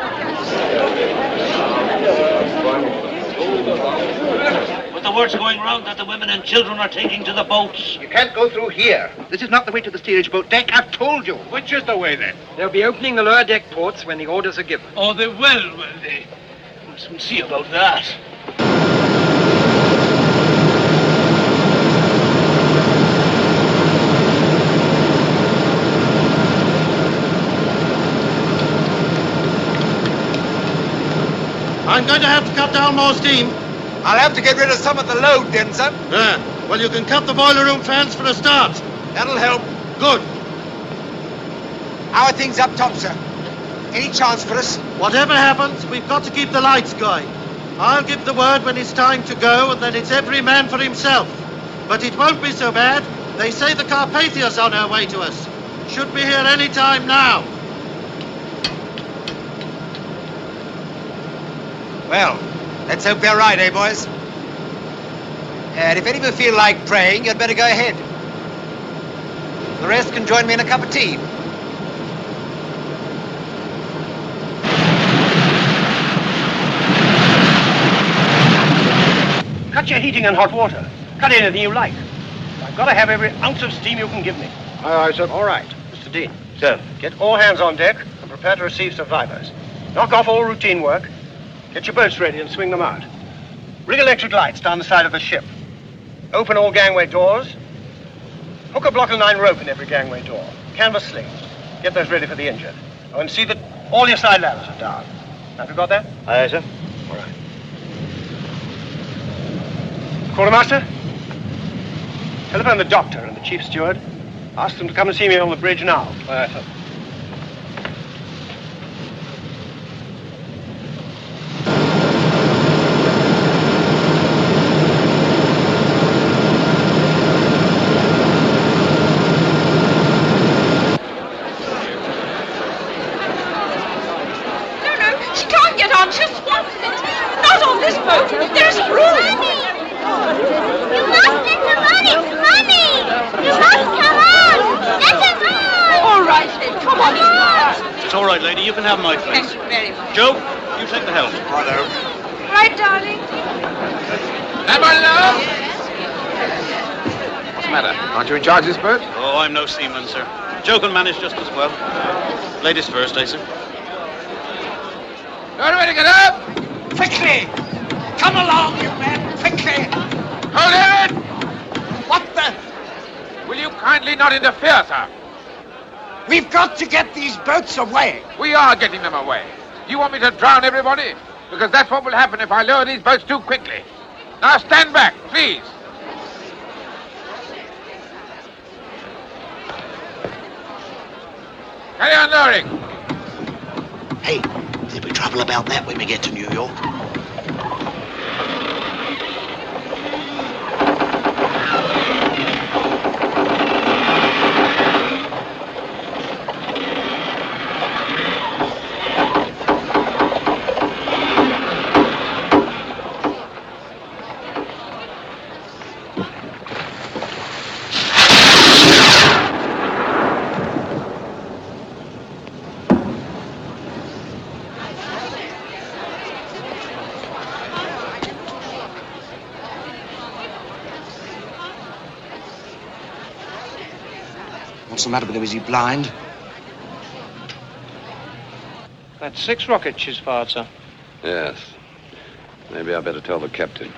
But the word's going round that the women and children are taking to the boats. You can't go through here. This is not the way to the steerage boat deck. I've told you. Which is the way, then? They'll be opening the lower deck ports when the orders are given. Oh, they will they? We'll see about that. I'm going to have to cut down more steam. I'll have to get rid of some of the load, Denson. Well, you can cut the boiler room fans for a start. That'll help. Good. How are things up top, sir? Any chance for us? Whatever happens, we've got to keep the lights going. I'll give the word when it's time to go, and then it's every man for himself. But it won't be so bad. They say the Carpathia's on her way to us. Should be here any time now. Well, let's hope they're right, eh, boys? And if any of you feel like praying, you'd better go ahead. The rest can join me in a cup of tea. Cut your heating and hot water. Cut anything you like. I've got to have every ounce of steam you can give me. Aye, aye, sir. All right, Mr. Dean. Sir. Get all hands on deck and prepare to receive survivors. Knock off all routine work. Get your boats ready and swing them out. Rig electric lights down the side of the ship. Open all gangway doors. Hook a block of 9 rope in every gangway door. Canvas slings. Get those ready for the injured. Oh, and see that all your side ladders are down. Have you got that? Aye, sir. All right. Quartermaster? Telephone the doctor and the chief steward. Ask them to come and see me on the bridge now. Aye, sir. She can't get on. She'll swamp it. Not on this boat. There's room. You must get the money! Money! You must come on! Let us on! All right, then. Come on. It's all right, lady. You can have my place. Thank you very much. Joe, you take the helm. Righto. Right, darling. What's the matter? Aren't you in charge of this boat? Oh, I'm no seaman, sir. Joe can manage just as well. Ladies first, eh, sir? Everybody get up! Quickly! Come along, you men! Quickly! Hold it! What the? Will you kindly not interfere, sir? We've got to get these boats away. We are getting them away. You want me to drown everybody? Because that's what will happen if I lower these boats too quickly. Now stand back, please. Carry on lowering. Hey, there'll be trouble about that when we get to New York. What's the matter with him? Is he blind? That's 6 rockets she's fired, sir. Yes. Maybe I better tell the captain.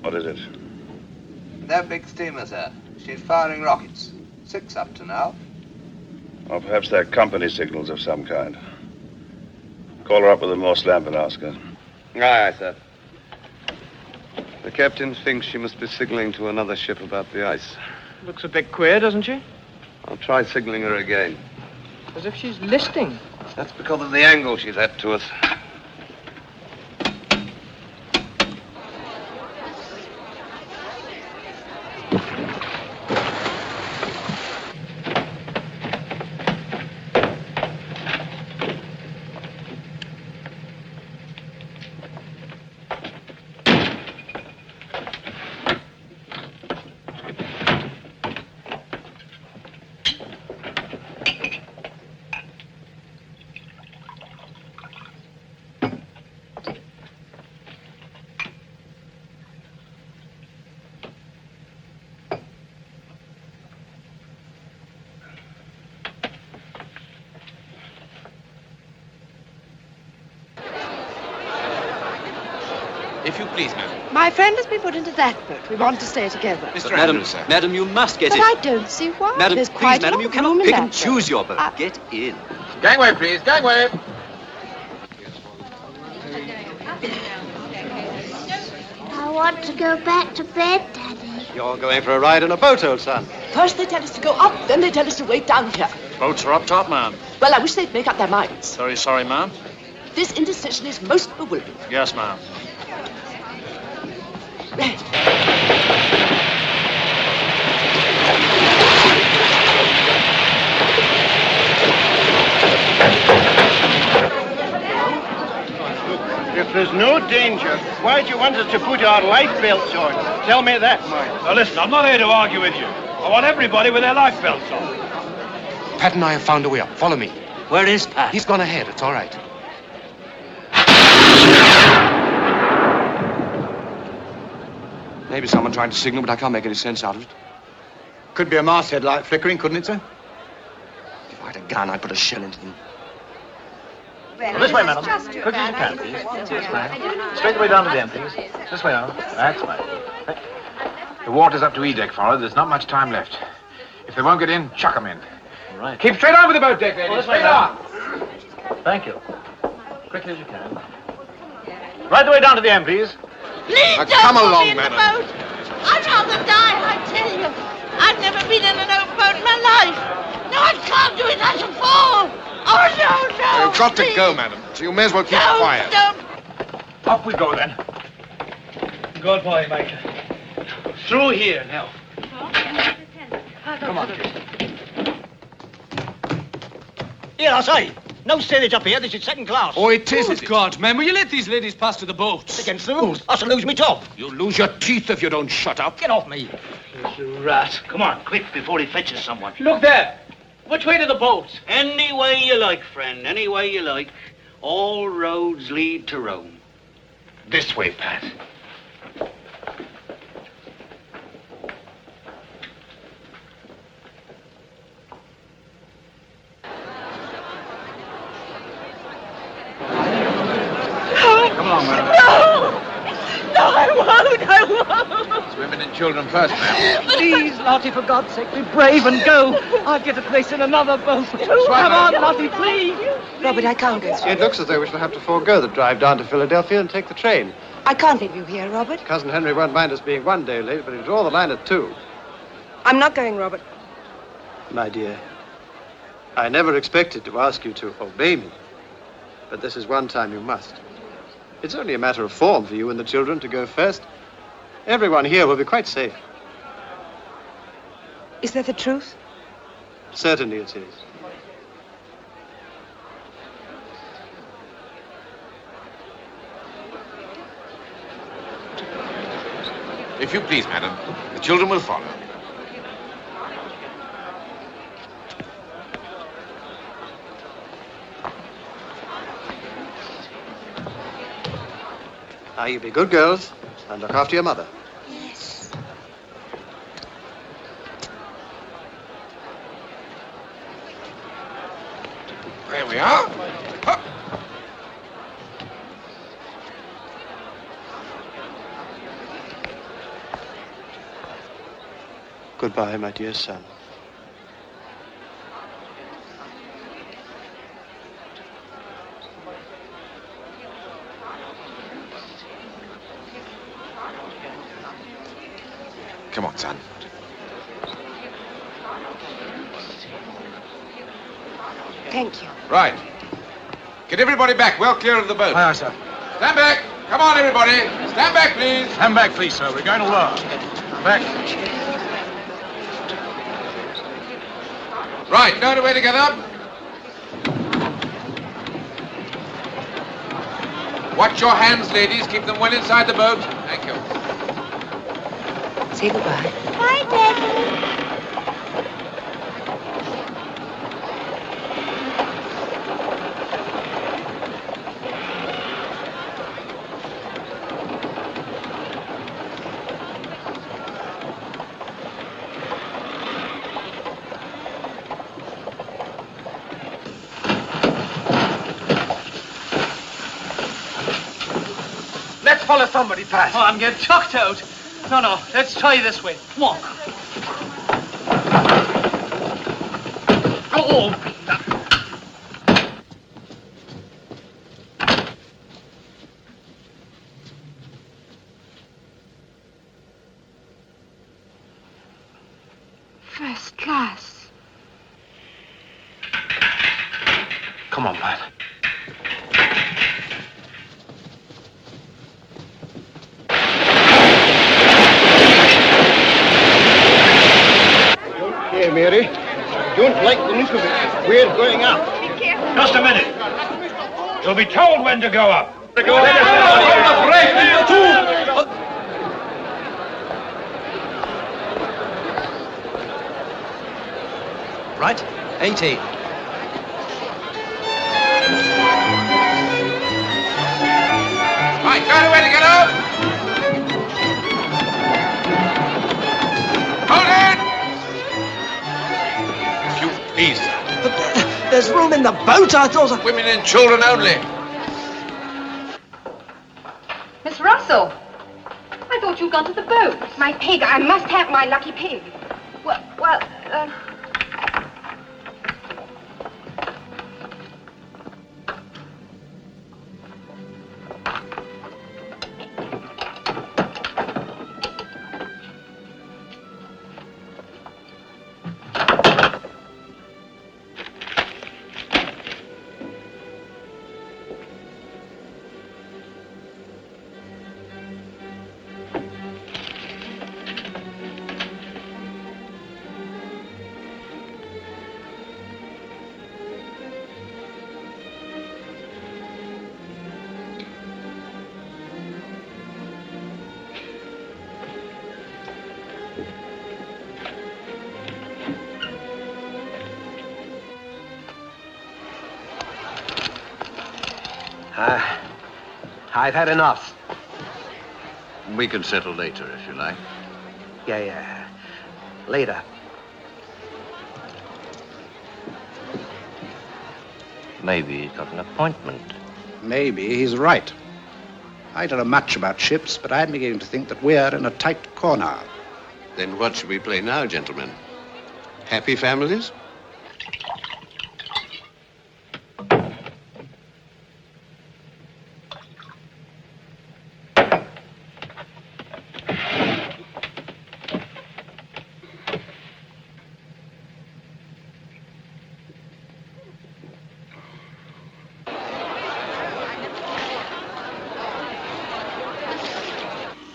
What is it? That big steamer, sir. She's firing rockets. 6 up to now. Or perhaps they're company signals of some kind. Call her up with a Morse lamp and ask her. Aye, sir. The captain thinks she must be signaling to another ship about the ice. Looks a bit queer, doesn't she? I'll try signaling her again. As if she's listing. That's because of the angle she's at to us. If you please, madam. My friend has been put into that boat. We want to stay together. Mr. Madam, Andrews, sir. madam, you must get But in. I don't see why. Madam, There's please, quite madam, a you lot of cannot room in pick that and choose boat. your boat. Get in. Gangway, please, gangway. I want to go back to bed, Daddy. You're going for a ride in a boat, old son. First they tell us to go up, then they tell us to wait down here. Boats are up top, ma'am. Well, I wish they'd make up their minds. Very sorry, ma'am. This indecision is most bewildering. Yes, ma'am. If there's no danger, why'd you want us to put our life belts on? Tell me that, Mike. Now listen, I'm not here to argue with you. I want everybody with their life belts on. Pat and I have found a way up. Follow me. Where is Pat? He's gone ahead. It's all right. Maybe someone trying to signal, but I can't make any sense out of it. Could be a masthead light flickering, couldn't it, sir? If I had a gun, I'd put a shell into them. This way, madam. Quick as you can, please. This way. Straight away down to the end, please. This way now. That's right. The water's up to E-deck, Farrell. There's not much time left. If they won't get in, chuck them in. All right. Keep straight on with the boat deck, ladies. This way, Straight on. Thank you. Quickly as you can. Right the way down to the end, please. Please Now, don't come put along, me in madam. the boat. I'd rather die, I tell you. I've never been in an open boat in my life. No, I can't do it. I shall fall. Oh, no. You've got to please. go, madam. So you may as well keep Don't, quiet. don't. Up we go, then. Good boy, Mike. Through here now. Come on. Here, I say. No steerage up here. This is second class. Oh, it is. God, man, will you let these ladies pass to the boats? Against the rules. I shall lose me top. You'll lose your teeth if you don't shut up. Get off me. You rat. Come on, quick, before he fetches someone. Look there. Which way to the boats? Any way you like, friend, any way you like. All roads lead to Rome. This way, Pat. Come along, madam. No, I won't. It's women and children first, ma'am. Please, Lottie, for God's sake, be brave and go. I'll get a place in another boat. Come on, Lottie, please. Robert, I can't go through. It looks as though we shall have to forego the drive down to Philadelphia and take the train. I can't leave you here, Robert. Cousin Henry won't mind us being 1 day late, but he'll draw the line at 2. I'm not going, Robert. My dear, I never expected to ask you to obey me, but this is one time you must. It's only a matter of form for you and the children to go first. Everyone here will be quite safe. Is that the truth? Certainly it is. If you please, madam, the children will follow. Now, you be good girls and look after your mother. Yes. There we are. Hup. Goodbye, my dear son. Come on, son. Thank you. Right. Get everybody back, well clear of the boat. Aye, sir. Stand back. Come on, everybody. Stand back, please. Stand back, please, sir. We're going to lower. Back. Right, load away together. Watch your hands, ladies. Keep them well inside the boat. Thank you. Say goodbye. Bye, Daddy. Let's follow somebody, Pat. Oh, I'm getting chucked out. No, let's try this way. Come on. Oh. First class. Come on, Pat. Here, Mary. I don't like the look of it. We're going up. Be careful. Just a minute. You'll be told when to go up. Right, 80. Right, got away to get up. Hold it. You please. But there's room in the boat, I thought. Women and children only. Miss Russell, I thought you'd gone to the boat. My pig. I must have my lucky pig. Well, I've had enough. We can settle later, if you like. Yeah. Later. Maybe he's got an appointment. Maybe he's right. I don't know much about ships, but I'm beginning to think that we're in a tight corner. Then what should we play now, gentlemen? Happy families?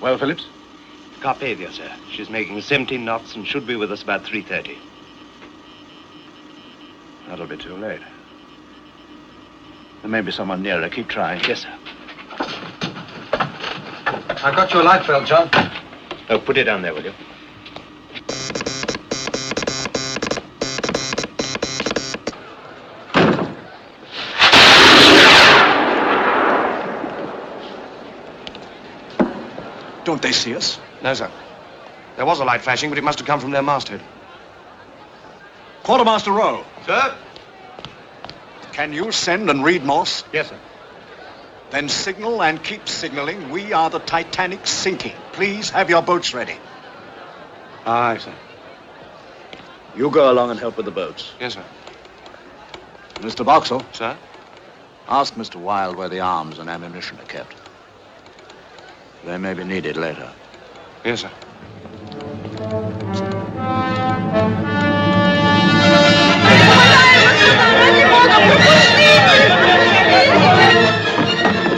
Well, Phillips? Carpathia, sir. She's making 17 knots and should be with us about 3:30. That'll be too late. There may be someone nearer. Keep trying. Yes, sir. I've got you a life belt, John. Oh, put it down there, will you? Don't they see us? No, sir. There was a light flashing, but it must have come from their masthead. Quartermaster Rowe. Sir? Can you send and read Morse? Yes, sir. Then signal and keep signaling. We are the Titanic sinking. Please have your boats ready. Aye, sir. You go along and help with the boats. Yes, sir. Mr. Boxall. Sir? Ask Mr. Wilde where the arms and ammunition are kept. They may be needed later. Yes, sir.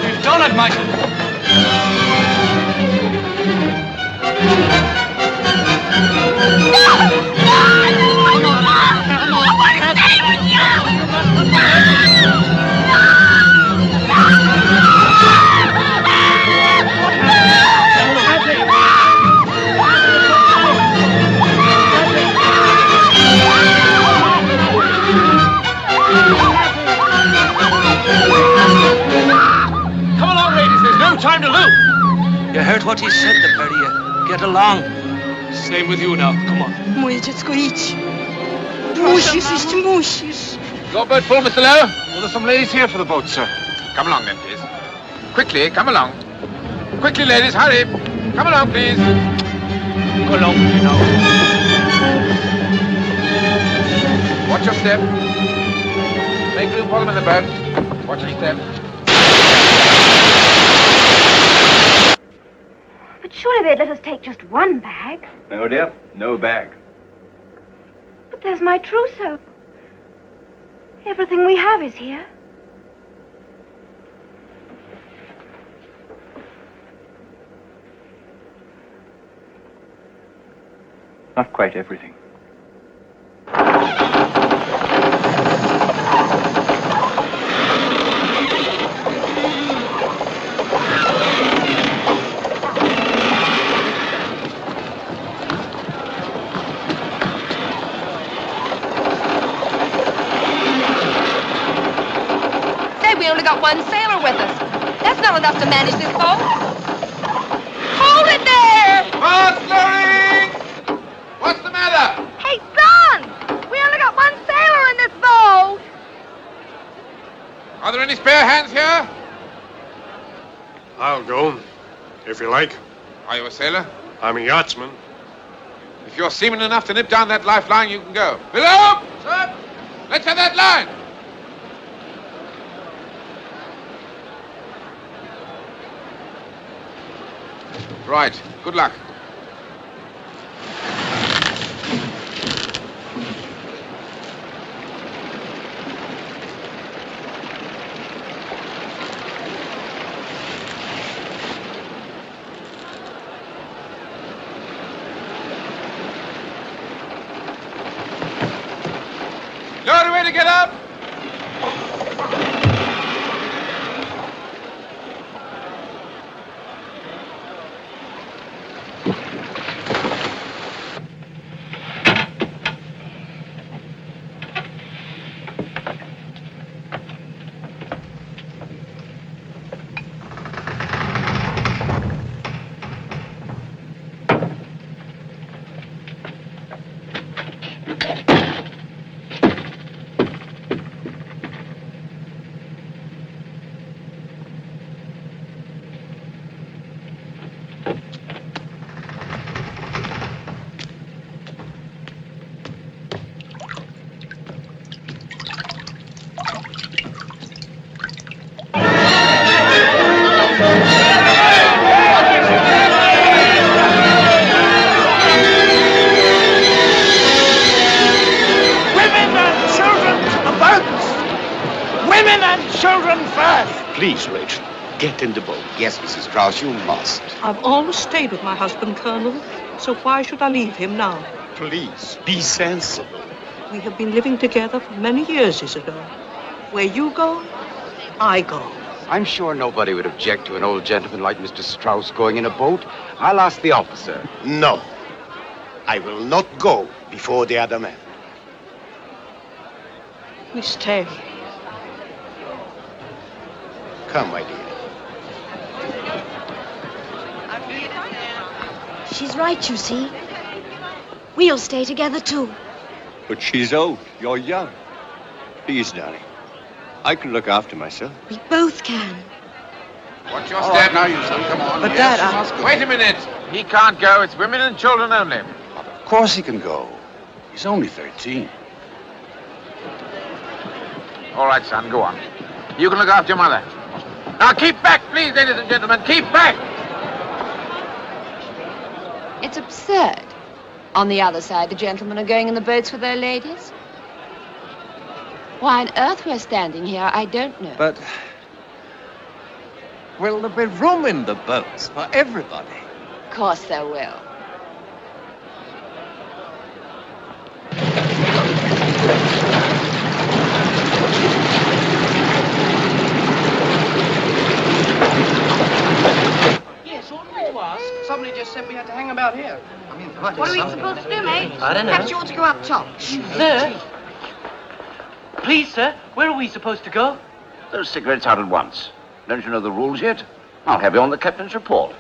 You've done it, Michael. Time to lose. You heard what he said, the pair of you. Get along. Same with you now. Come on. Moje dziecko, idź. Musisz iść, musisz. Your boat full, Mr. Lowe? Well, there's some ladies here for the boat, sir. Come along then, please. Quickly, come along. Quickly, ladies, hurry. Come along, please. Go along, you know. Watch your step. Make room for them in the boat. Watch your step. But surely they'd let us take just one bag. No, dear. No bag. But there's my trousseau. Everything we have is here. Not quite everything. Say, we only got one sailor with us. That's not enough to manage this boat. Hold it there! Fast, Lorry! What's the matter? Hey, son! We only got one sailor in this boat. Are there any spare hands here? I'll go, if you like. Are you a sailor? I'm a yachtsman. If you're seaman enough to nip down that lifeline, you can go. Below! Sir! Let's have that line! Right. Good luck. No other way to get up? Please, Rachel, get in the boat. Yes, Mrs. Strauss, you must. I've always stayed with my husband, Colonel, so why should I leave him now? Please, be sensible. We have been living together for many years, Isidore. Where you go, I go. I'm sure nobody would object to an old gentleman like Mr. Strauss going in a boat. I'll ask the officer. No. I will not go before the other man. We stay. Come, my dear. She's right, you see. We'll stay together, too. But she's old. You're young. Please, darling. I can look after myself. We both can. Watch your step. Now, you son, come on. But, yes, Dad, you must go. Wait a minute. He can't go. It's women and children only. Of course he can go. He's only 13. All right, son, go on. You can look after your mother. Now keep back, please, ladies and gentlemen. Keep back! It's absurd. On the other side, the gentlemen are going in the boats with their ladies. Why on earth we're standing here, I don't know. But will there be room in the boats for everybody? Of course there will. Yes, all right to ask. Somebody just said we had to hang about here. I mean, What are we supposed to do, mate? I don't know. Perhaps you ought to go up top. Sir? Please, sir, where are we supposed to go? Those cigarettes out at once. Don't you know the rules yet? I'll have you on the captain's report.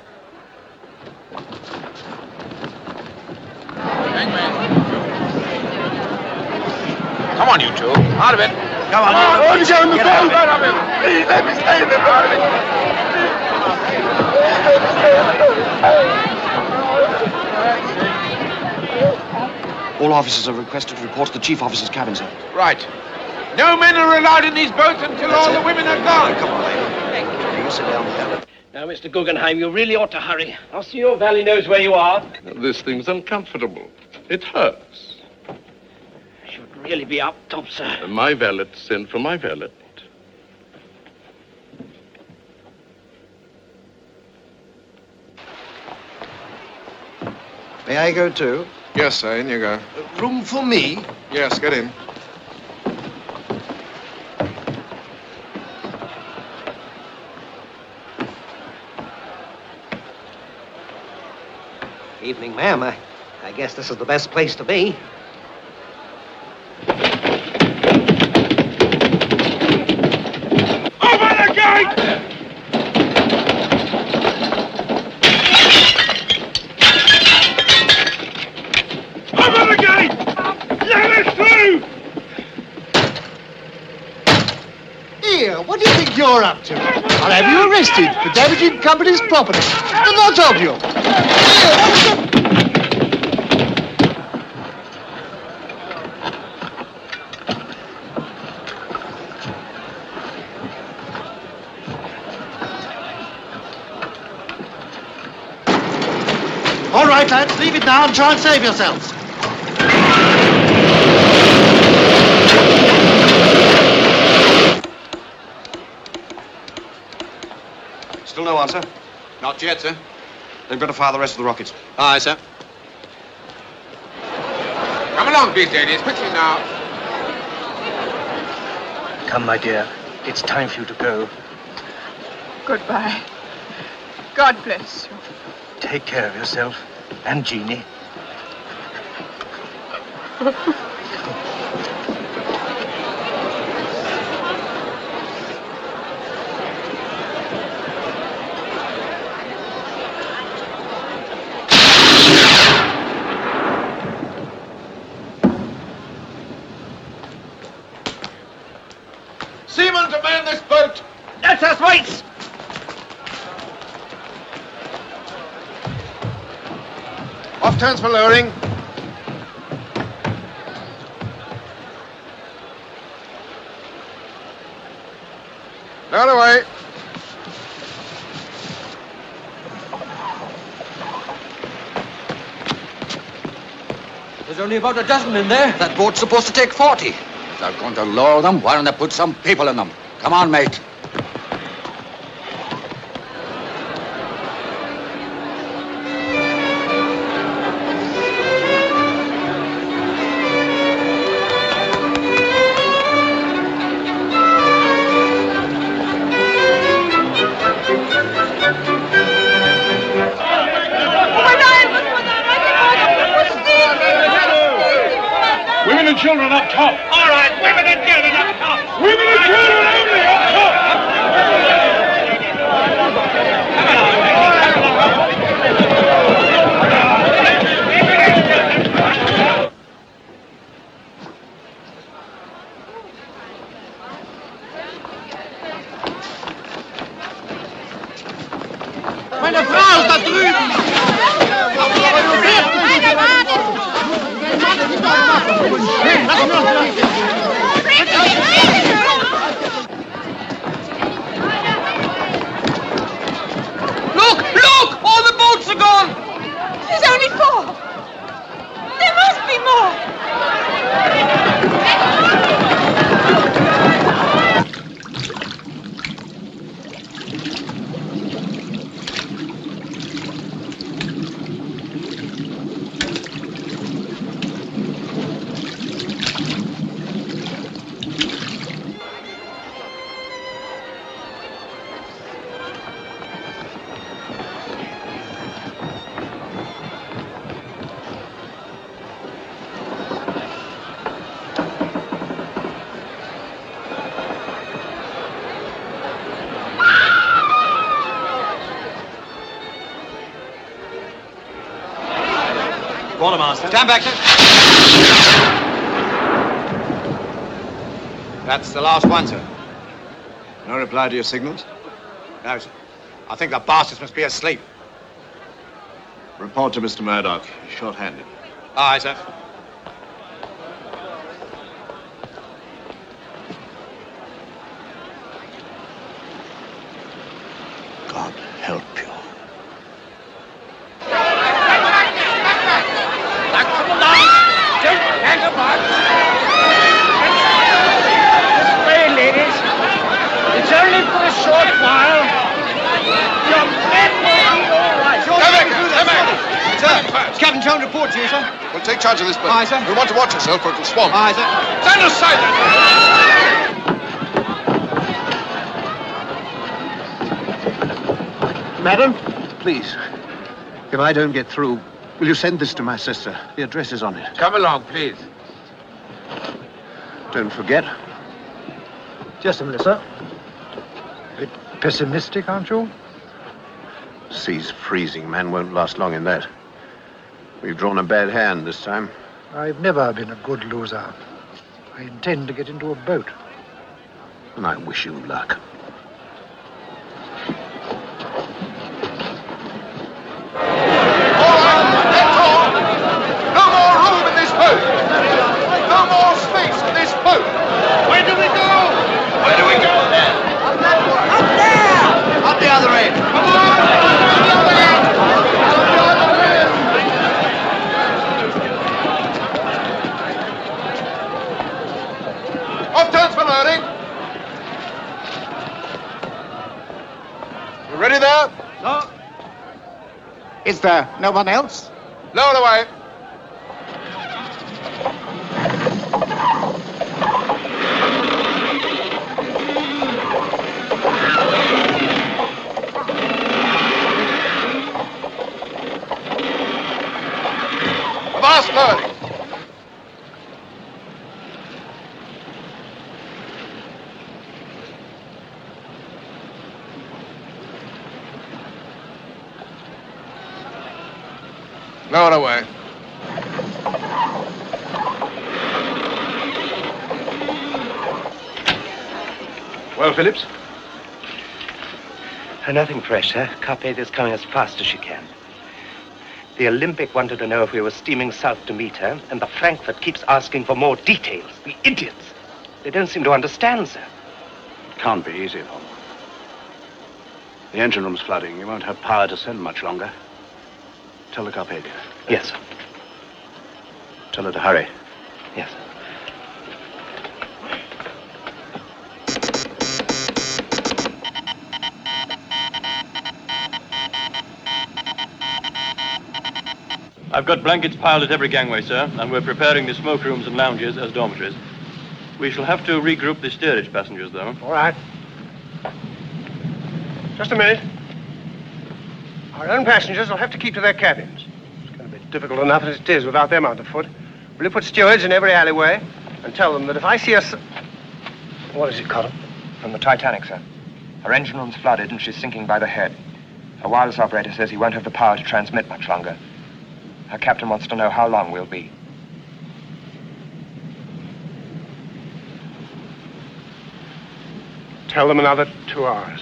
Come on, you two. Out of it. Come on. Let me get in the boat. Please, let me stay in the boat. All officers are requested to report to the chief officer's cabin, sir. Right. No men are allowed in these boats until all the women are gone. Come on, lady. You sit down there. Now, Mr. Guggenheim, you really ought to hurry. I'll see your valley knows where you are. This thing's uncomfortable. It hurts. Should really be up top, sir. My valet sent for my valet. May I go too? Yes, sir, in you go. Room for me? Yes, get in. Evening, ma'am. I guess this is the best place to be. Open the gate! Open the gate! Let us through! Here, what do you think you're up to? I'll have you arrested for damaging company's property. The lot of you. All right, lads, leave it now and try and save yourselves. Still no answer? Not yet, sir. They've got to fire the rest of the rockets. Aye, sir. Come along, please, ladies. Quickly now. Come, my dear. It's time for you to go. Goodbye. God bless you. Take care of yourself and Jeannie. Seaman to man this boat! That's us, mates! Off turns for lowering. Lower away. There's only about a dozen in there. That boat's supposed to take 40. If they're going to lower them, why don't they put some people in them? Come on, mate. Women and children up top. All right, women and children up top. Women and children only up top. Meine Frau ist da drüben! Look! All the boats are gone! There's only 4. There must be more. Quartermaster. Stand back, sir. That's the last one, sir. No reply to your signals? No, sir. I think the bastards must be asleep. Report to Mr. Murdoch. Short-handed. Aye, sir. God help you. This way, ladies. It's only for a short while. Your men will be all right. Sir, Captain Jones reports you, sir. We'll take charge of this boat. Aye, sir. You'll want to watch yourself or it'll swamp. Aye, sir. Stand aside then! Madam, please, if I don't get through, will you send this to my sister? The address is on it. Come along, please. Don't forget. Just a minute, sir. A bit pessimistic, aren't you? Sea's freezing. Man won't last long in that. We've drawn a bad hand this time. I've never been a good loser. I intend to get into a boat. And I wish you luck. No more room in this boat! No more space in this boat! Where do we go? Where do we go then? Up there! Up the other end. Come on! Up the other end! Up the other end! Off turns for loading. You ready there? No. Is there no one else? Lower away. Avast loading. Lower away. Well, Phillips? Nothing fresh, sir. Carpathia's coming as fast as she can. The Olympic wanted to know if we were steaming south to meet her, and the Frankfurt keeps asking for more details. The idiots. They don't seem to understand, sir. Can't be easy, Tom. The engine room's flooding. You won't have power to send much longer. Tell the Carpathia. Yes, sir. Tell her to hurry. Yes, sir. I've got blankets piled at every gangway, sir, and we're preparing the smoke rooms and lounges as dormitories. We shall have to regroup the steerage passengers, though. All right. Just a minute. Our own passengers will have to keep to their cabins. It's going to be difficult enough as it is without them underfoot. Will you put stewards in every alleyway and tell them that if I see a... What is it, Cotton? From the Titanic, sir. Her engine room's flooded and she's sinking by the head. Her wireless operator says he won't have the power to transmit much longer. Her captain wants to know how long we'll be. Tell them another 2 hours.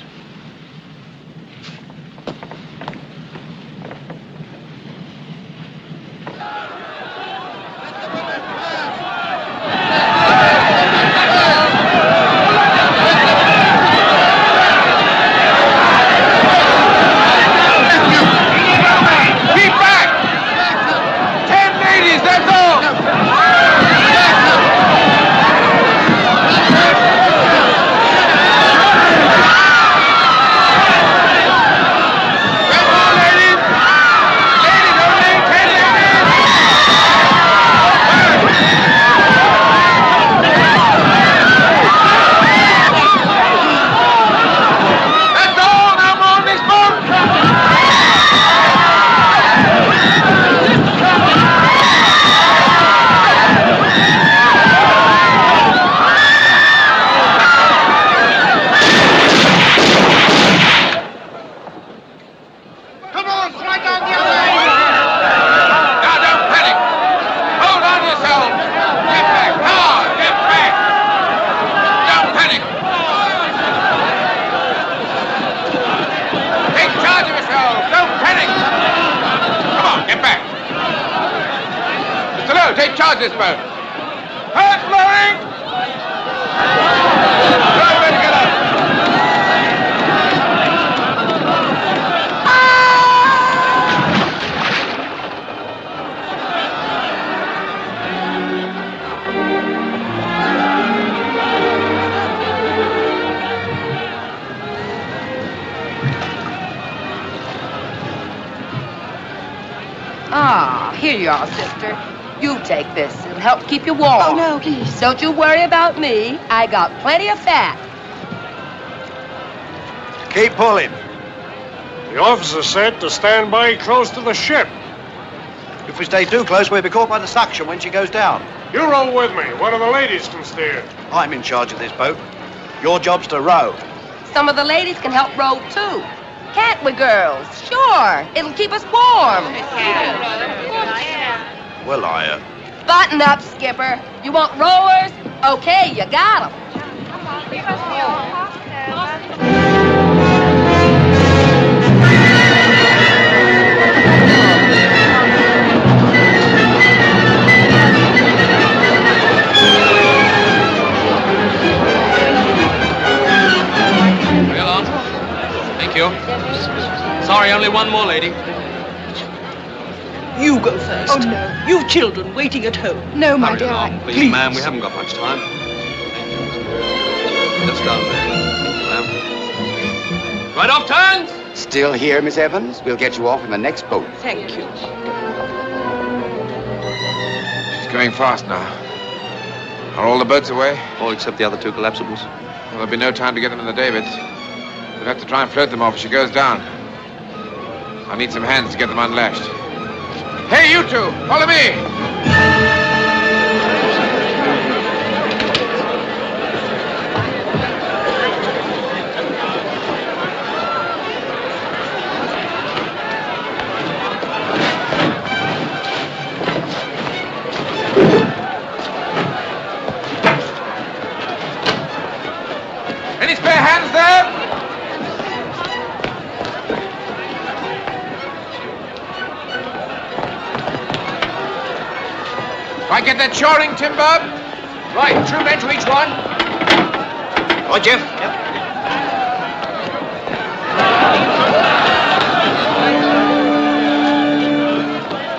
out this boat. Hard blowing! Everybody get up. Ah, here you are, sister. You take this. It'll help keep you warm. Oh, no, please. Don't you worry about me. I got plenty of fat. Keep pulling. The officer said to stand by close to the ship. If we stay too close, we'll be caught by the suction when she goes down. You row with me. One of the ladies can steer. I'm in charge of this boat. Your job's to row. Some of the ladies can help row, too. Can't we, girls? Sure. It'll keep us warm. Well, Button up, Skipper. You want rowers? Okay, you got 'em. Well on. Thank you. Sorry, only one more lady. You go first. Oh, no. You children waiting at home. No, my Hurry dear. along, please, ma'am. We haven't got much time. Just down there. Ma'am. Right off turns! Still here, Miss Evans? We'll get you off in the next boat. Thank you. She's going fast now. Are all the boats away? All except the other two collapsibles. Well, there'll be no time to get them in the davits. We'll have to try and float them off if she goes down. I'll need some hands to get them unlashed. Hey, you two! Follow me! Any spare hands there? If I get that shoring timber. Right, 2 men to each one. Right, Jeff?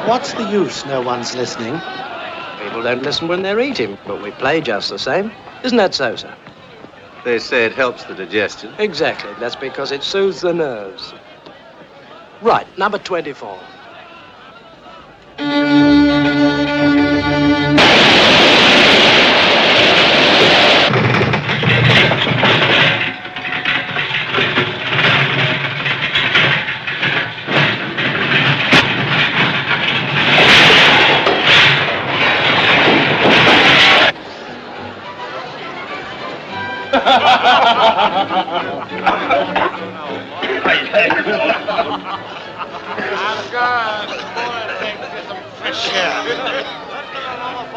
What's the use no one's listening? People don't listen when they're eating, but we play just the same. Isn't that so, sir? They say it helps the digestion. Exactly. That's because it soothes the nerves. Right, number 24.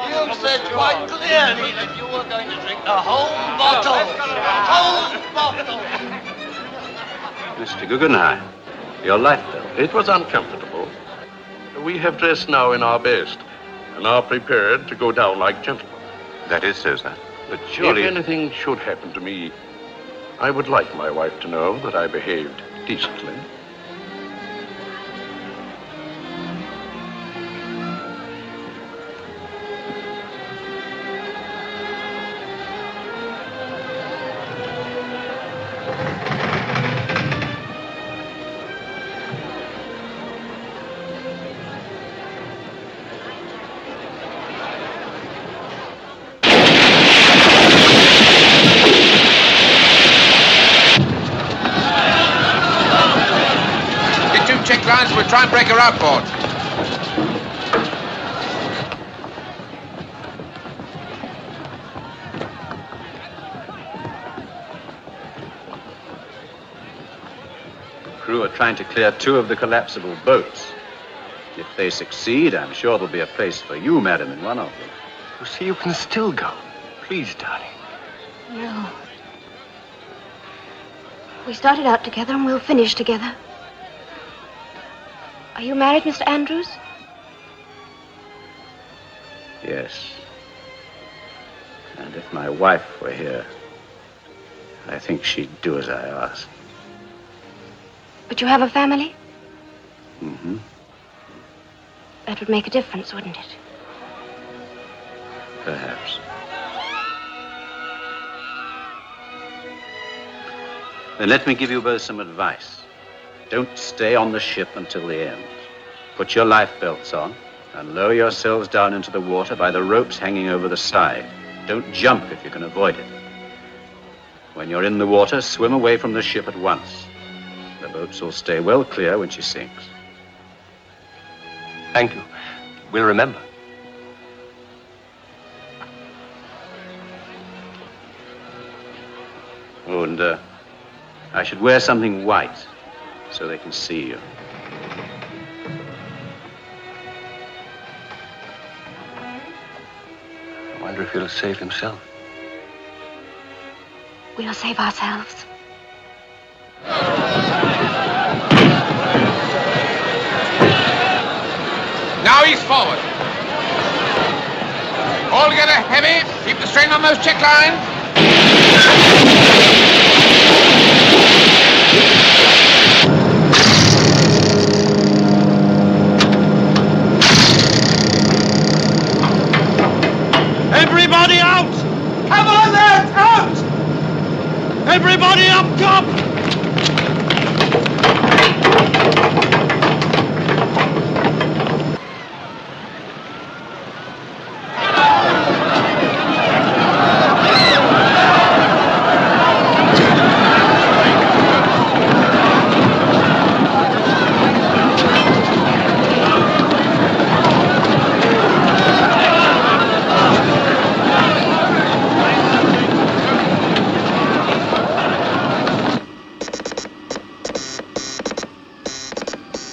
You said quite clearly that you were going to drink the whole bottle. Whole bottle. Mr. Guggenheim, your light bill. It was uncomfortable. We have dressed now in our best and are prepared to go down like gentlemen. That is so, sir. But surely, if anything should happen to me, I would like my wife to know that I behaved decently. Check lines, we'll try and break her outboard. Crew are trying to clear 2 of the collapsible boats. If they succeed, I'm sure there'll be a place for you, madam, in one of them. You see, you can still go. Please, darling. No. We started out together and we'll finish together. Are you married, Mr. Andrews? Yes. Yes. And if my wife were here, I think she'd do as I ask. But you have a family? Mm-hmm. That would make a difference, wouldn't it? Perhaps. Then let me give you both some advice. Don't stay on the ship until the end. Put your life belts on and lower yourselves down into the water by the ropes hanging over the side. Don't jump if you can avoid it. When you're in the water, swim away from the ship at once. The boats will stay well clear when she sinks. Thank you. We'll remember. Oh, and I should wear something white so they can see you. I wonder if he'll save himself. We'll save ourselves. Now east forward. All together, heavy. Keep the strain on those check lines. Everybody out! Come on, lads, out! Everybody up top!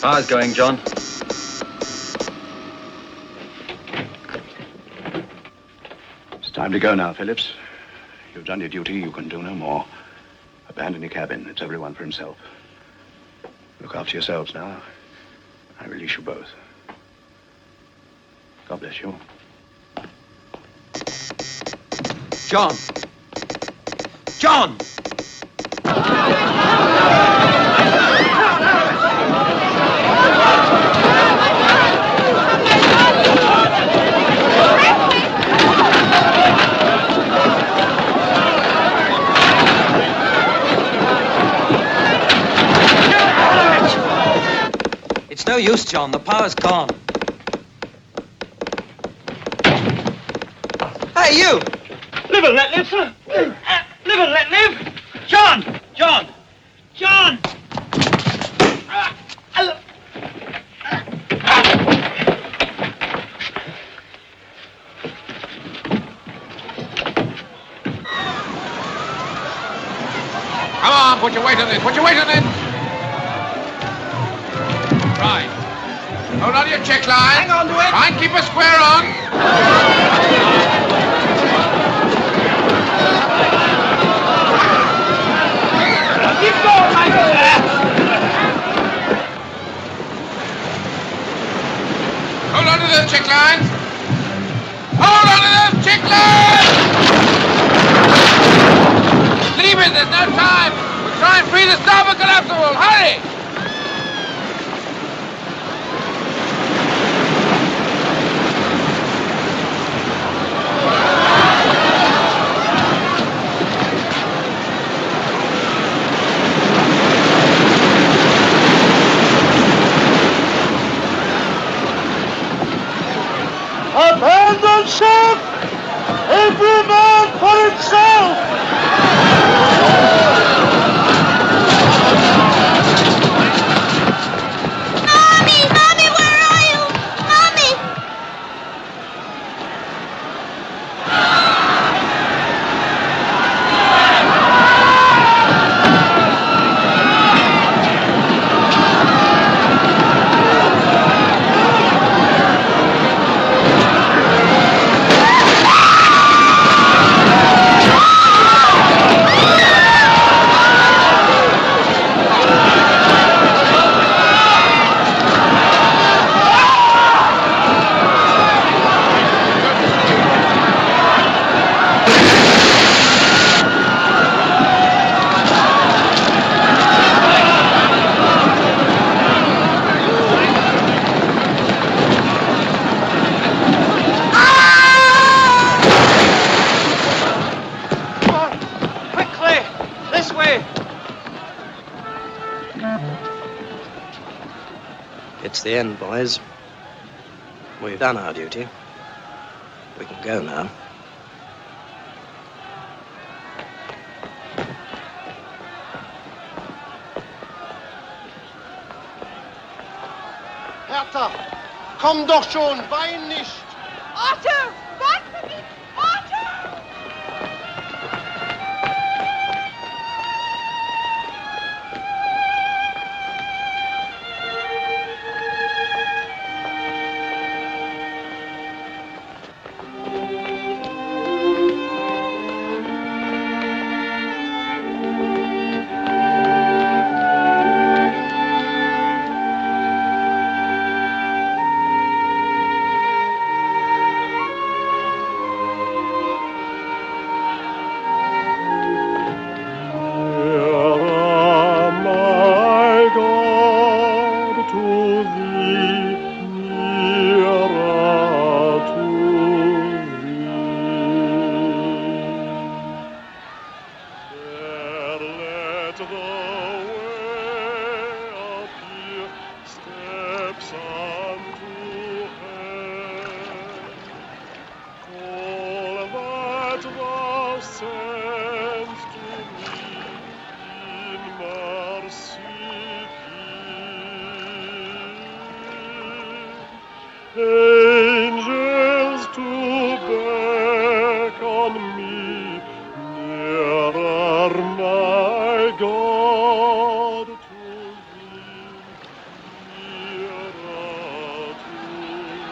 How's going, John? It's time to go now, Phillips. You've done your duty. You can do no more. Abandon your cabin. It's everyone for himself. Look after yourselves now. I release you both. God bless you. John! John! It's no use, John. The power's gone. Hey, you! Live and let live, sir. Live and let live. John! John! John! Come on, put your weight on it. Put your weight on it. Right. Hold on to your check line. Hang on to it. Try and keep a square on. Keep going, my good. Hold on to those check lines. Hold on to those check lines. Leave it. There's no time. We'll try and free the starboard collapsible. Hurry. Abandon ship! Every man for himself! It's the end, boys. We've done our duty. We can go now. Hertha, komm doch schon, wein nicht! Otto, warte mich! Otto! Angels to beckon me nearer, my God, to thee, nearer to thee.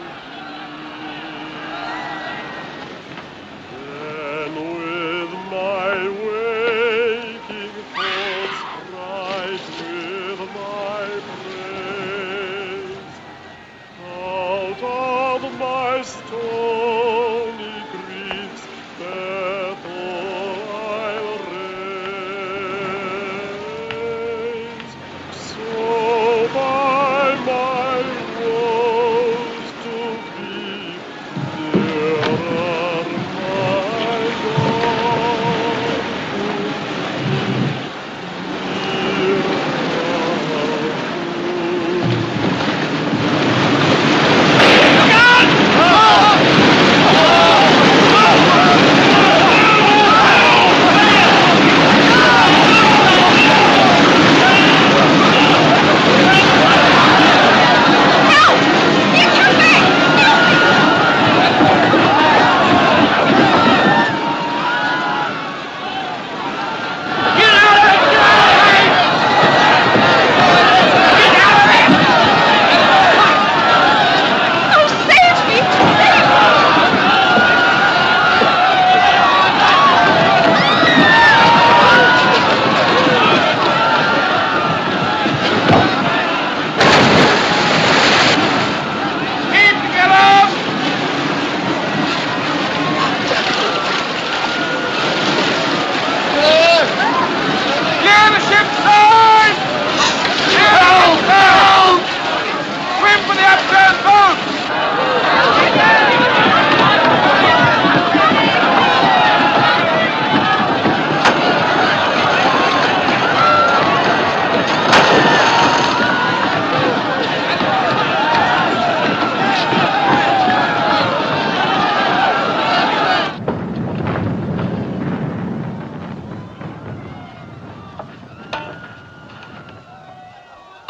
Then with my waking thoughts bright with my praise, out of my stony griefs, Bethel I'll raise. So by my woes to be nearer, my God, to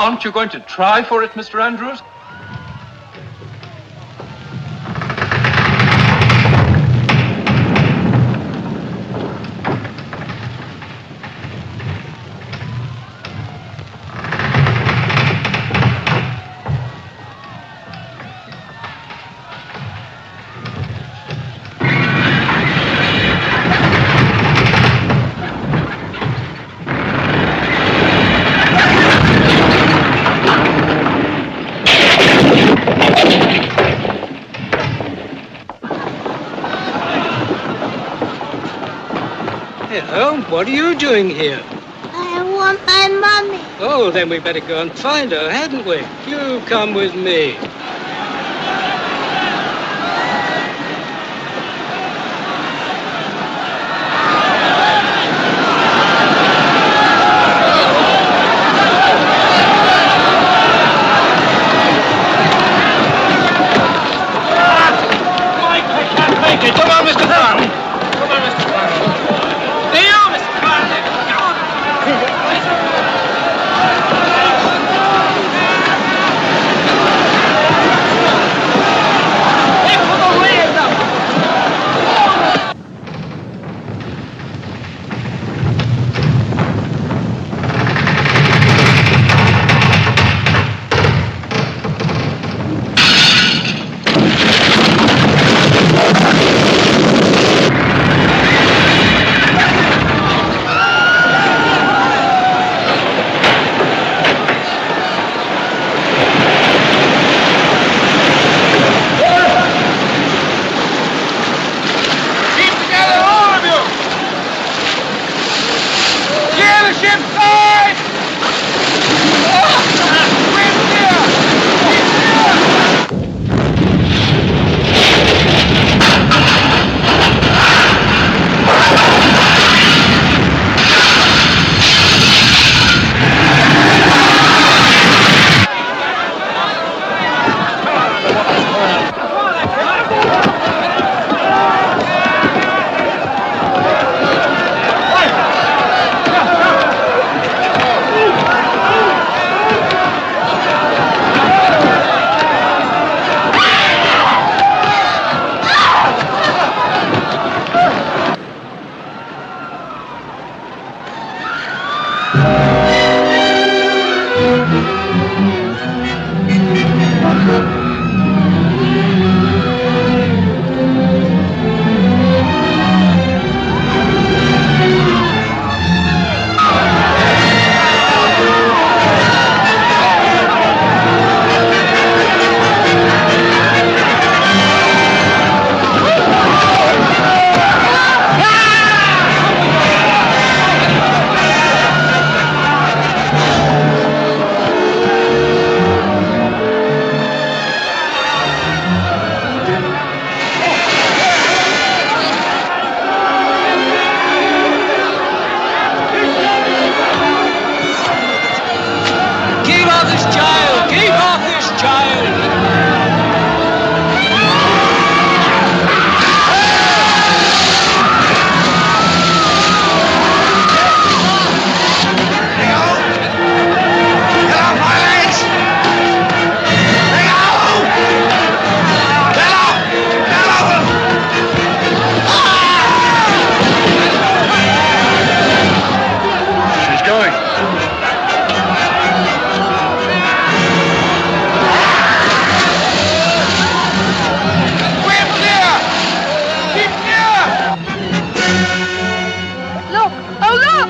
Aren't you going to try for it, Mr. Andrews? Hello, what are you doing here? I want my mommy. Oh, then we better go and find her, hadn't we? You come with me. Keep off this child! Keep off this child! She's going. Look! Oh, look!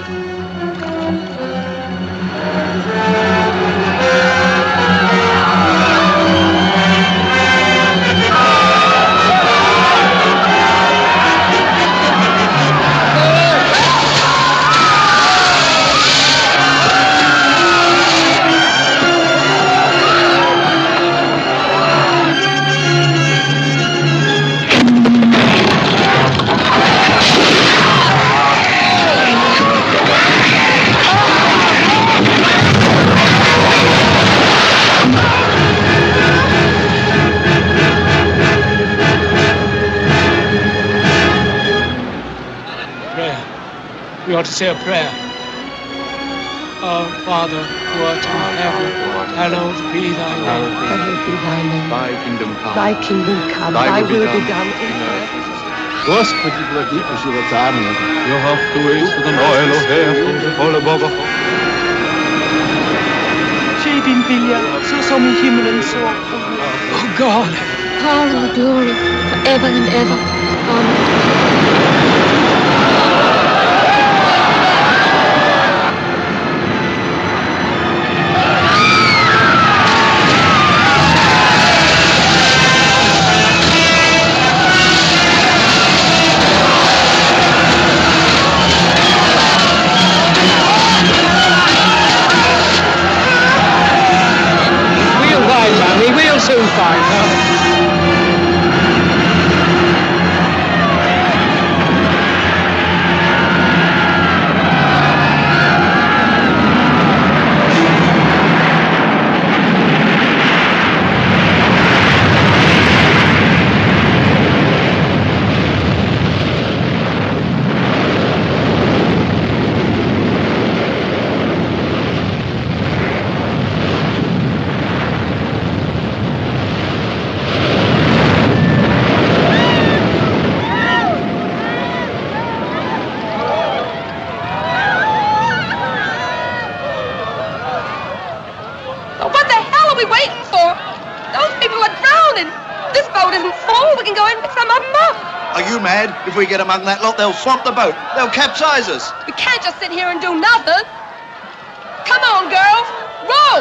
Prayer. We ought to say a prayer. Our Father, who art in heaven, hallowed be thy name. Hallowed be thy name. Thy kingdom come. Thy kingdom come. Thy will be done in earth. Господи, благи поживотами. You have to wait for the oil of hair from the Holy Baba. Tjej din vilja, så som i himlen så. Oh God. Power and glory forever and ever. Amen. We'll find Mammy. We'll soon find her. What the hell are we waiting for? Those people are drowning. This boat isn't full. We can go in and pick some of them up. Are you mad? If we get among that lot, they'll swamp the boat. They'll capsize us. We can't just sit here and do nothing. Come on, girls. Row!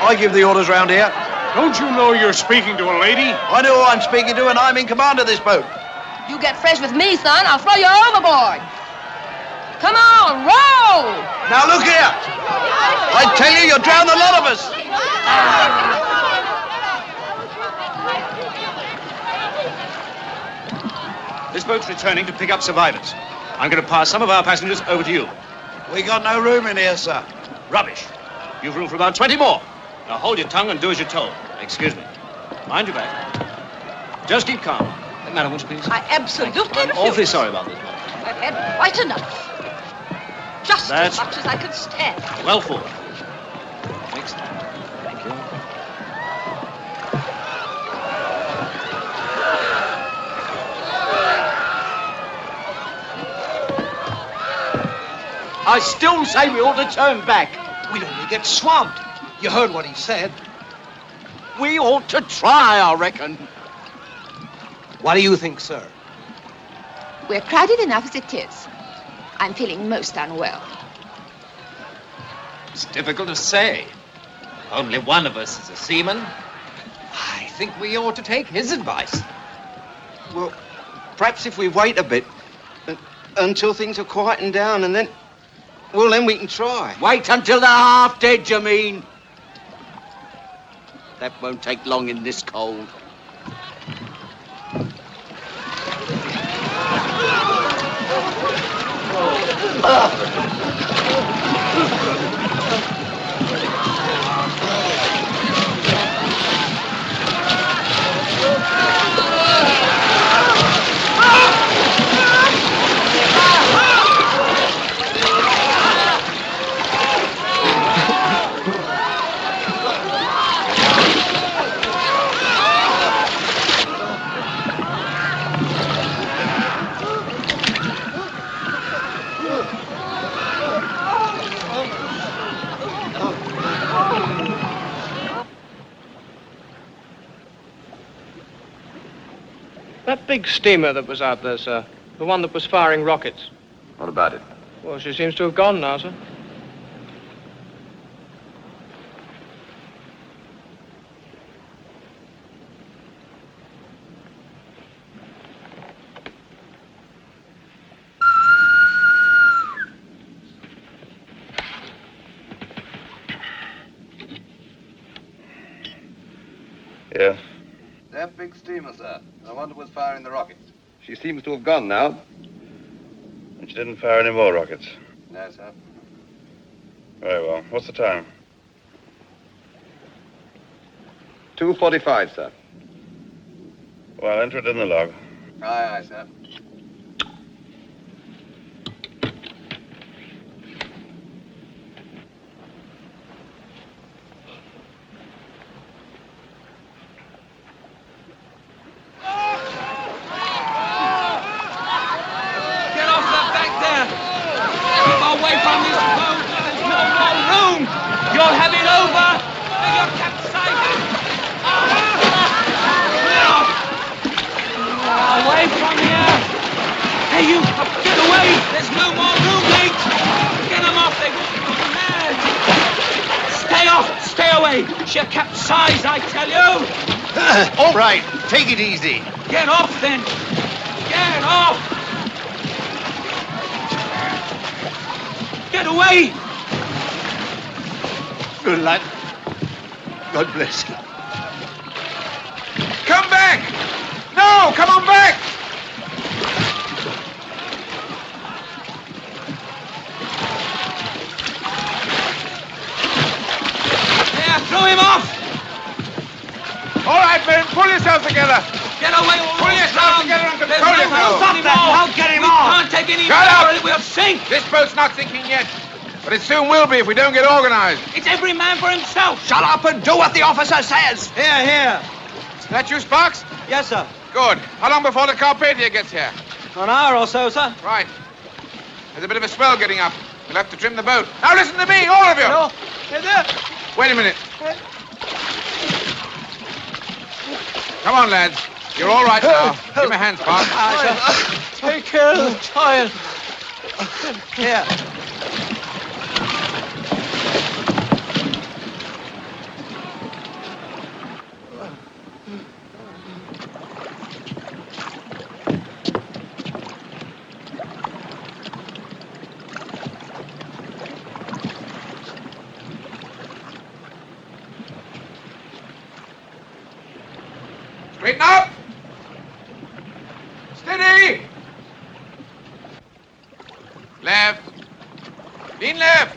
I give the orders round here. Don't you know you're speaking to a lady? I know who I'm speaking to, and I'm in command of this boat. You get fresh with me, son. I'll throw you overboard. Come on, row! Now look here. I tell you, you'll drown a lot of us. This boat's returning to pick up survivors. I'm going to pass some of our passengers over to you. We got no room in here, sir. Rubbish. You've room for about 20 more. Now hold your tongue and do as you're told. Excuse me. Mind your back. Just keep calm. Madam, would you please? I absolutely I'm refuse. awfully sorry about this, madam. I've had quite enough. Just That's as much as I can stand. well forward. Next time. Thank you. I still say we ought to turn back. We'd only get swamped. You heard what he said. We ought to try, I reckon. What do you think, sir? We're crowded enough as it is. I'm feeling most unwell. It's difficult to say. Only one of us is a seaman. I think we ought to take his advice. Well, perhaps if we wait a bit until things are quieting down and then... Well, then we can try. Wait until they're half dead, you mean? That won't take long in this cold. That big steamer that was out there, sir. The one that was firing rockets. What about it? Well, she seems to have gone now, sir. Yeah. That big steamer, sir. The one that was firing the rockets. She seems to have gone now. And she didn't fire any more rockets. No, sir. Very well. What's the time? 2:45, sir. Well, enter it in the log. Aye, aye, sir. You'll have it over and you're capsizing. Away from here. Hey, you, get away. There's no more room, mate. Get them off. They will be mad. Stay off. Stay away. She'll capsize, I tell you. All right. Take it easy. Get off, then. Get off. Get away. Good lad. God bless you. Come back! No, come on back! There, throw him off! All right, men, pull yourselves together. Get away, all Pull yourselves together and control yourselves. Stop that! I'll get him off! We can't take any Shut more, up! or we'll sink! This boat's not sinking yet, but it soon will be if we don't get organized. It's every man for himself! Shut up and do what the officer says! Here, here. Is that you, Sparks? Yes, sir. Good. How long before the Carpathia gets here? An hour or so, sir. Right. There's a bit of a swell getting up. We'll have to trim the boat. Now listen to me, all of you! No. Wait a minute. Come on, lads. You're all right now. Give me a hand, Sparks. Take care of the child. Here. Straighten up! Steady! Left. Lean left.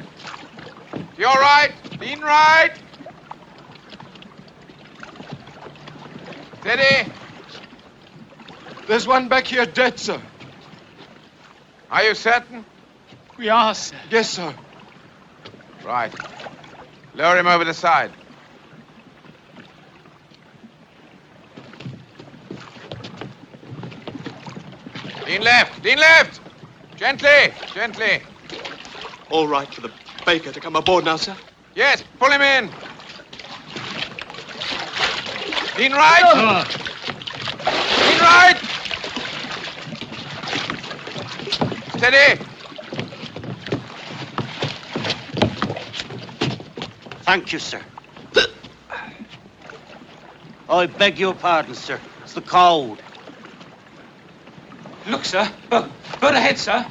To your right. Lean right. Steady. There's one back here dead, sir. Are you certain? We are, sir. Yes, sir. Right. Lower him over the side. Lean left. Lean left. Gently. Gently. All right for the baker to come aboard now, sir? Yes, pull him in. Lean right. Lean right. Steady. Thank you, sir. I beg your pardon, sir. It's the cold. Look, sir. Look. Bird ahead, sir.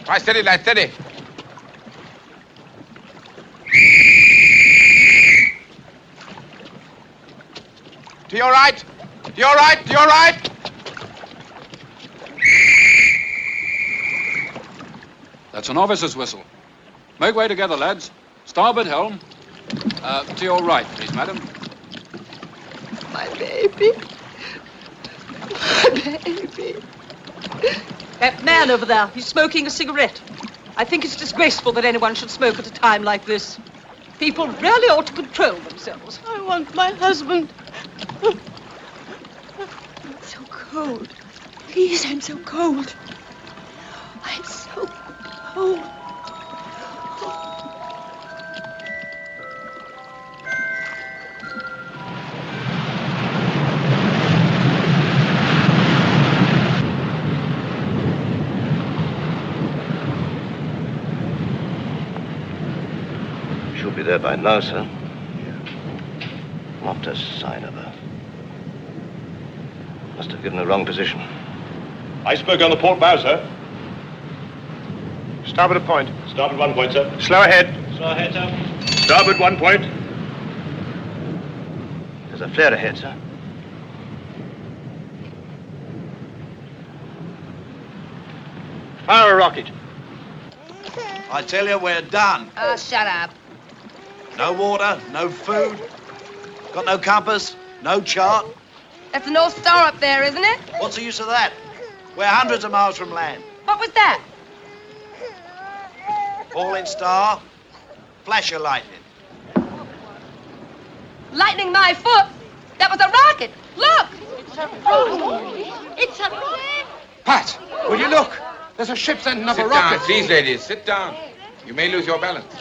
Right, steady, lad, steady. To your right. To your right. To your right. That's an officer's whistle. Make way together, lads. Starboard helm. To your right, please, madam. My baby. My baby. That man over there, he's smoking a cigarette. I think it's disgraceful that anyone should smoke at a time like this. People really ought to control themselves. I want my husband. It's so cold. Please, I'm so cold. I'm so cold. Should be there by now, sir. Not a sign of her. Must have given the wrong position. Iceberg on the port bow, sir. Starboard a point. Starboard 1 point, sir. Slow ahead. Slow ahead, sir. Starboard 1 point. There's a flare ahead, sir. Fire a rocket. I tell you, we're done. Oh, shut up. No water, no food. Got no compass, no chart. That's the North Star up there, isn't it? What's the use of that? We're hundreds of miles from land. What was that? Falling star, flash of lightning. Lightning my foot. That was a rocket. Look. It's a rocket. Pat, Will you look? There's a ship sending up sit a rocket. down, please, ladies. Sit down. You may lose your balance.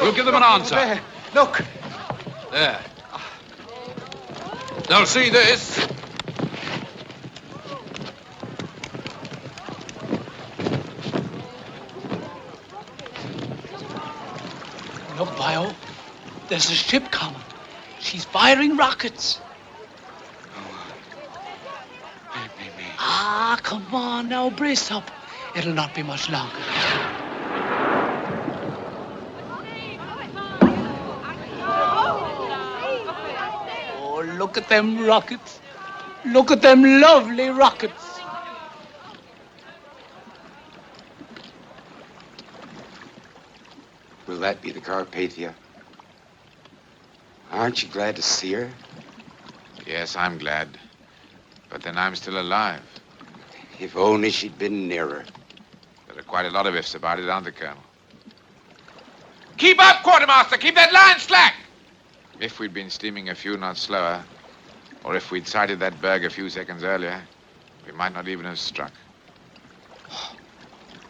We'll give them an answer. There. Look. There. They'll see this. Look, Bio. There's a ship coming. She's firing rockets. Ah, come on now, brace up. It'll not be much longer. Oh, look at them rockets. Look at them lovely rockets. Will that be the Carpathia? Aren't you glad to see her? Yes, I'm glad. But then I'm still alive. If only she'd been nearer. There are quite a lot of ifs about it, aren't there, Colonel? Keep up, Quartermaster! Keep that line slack! If we'd been steaming a few knots slower, or if we'd sighted that berg a few seconds earlier, we might not even have struck.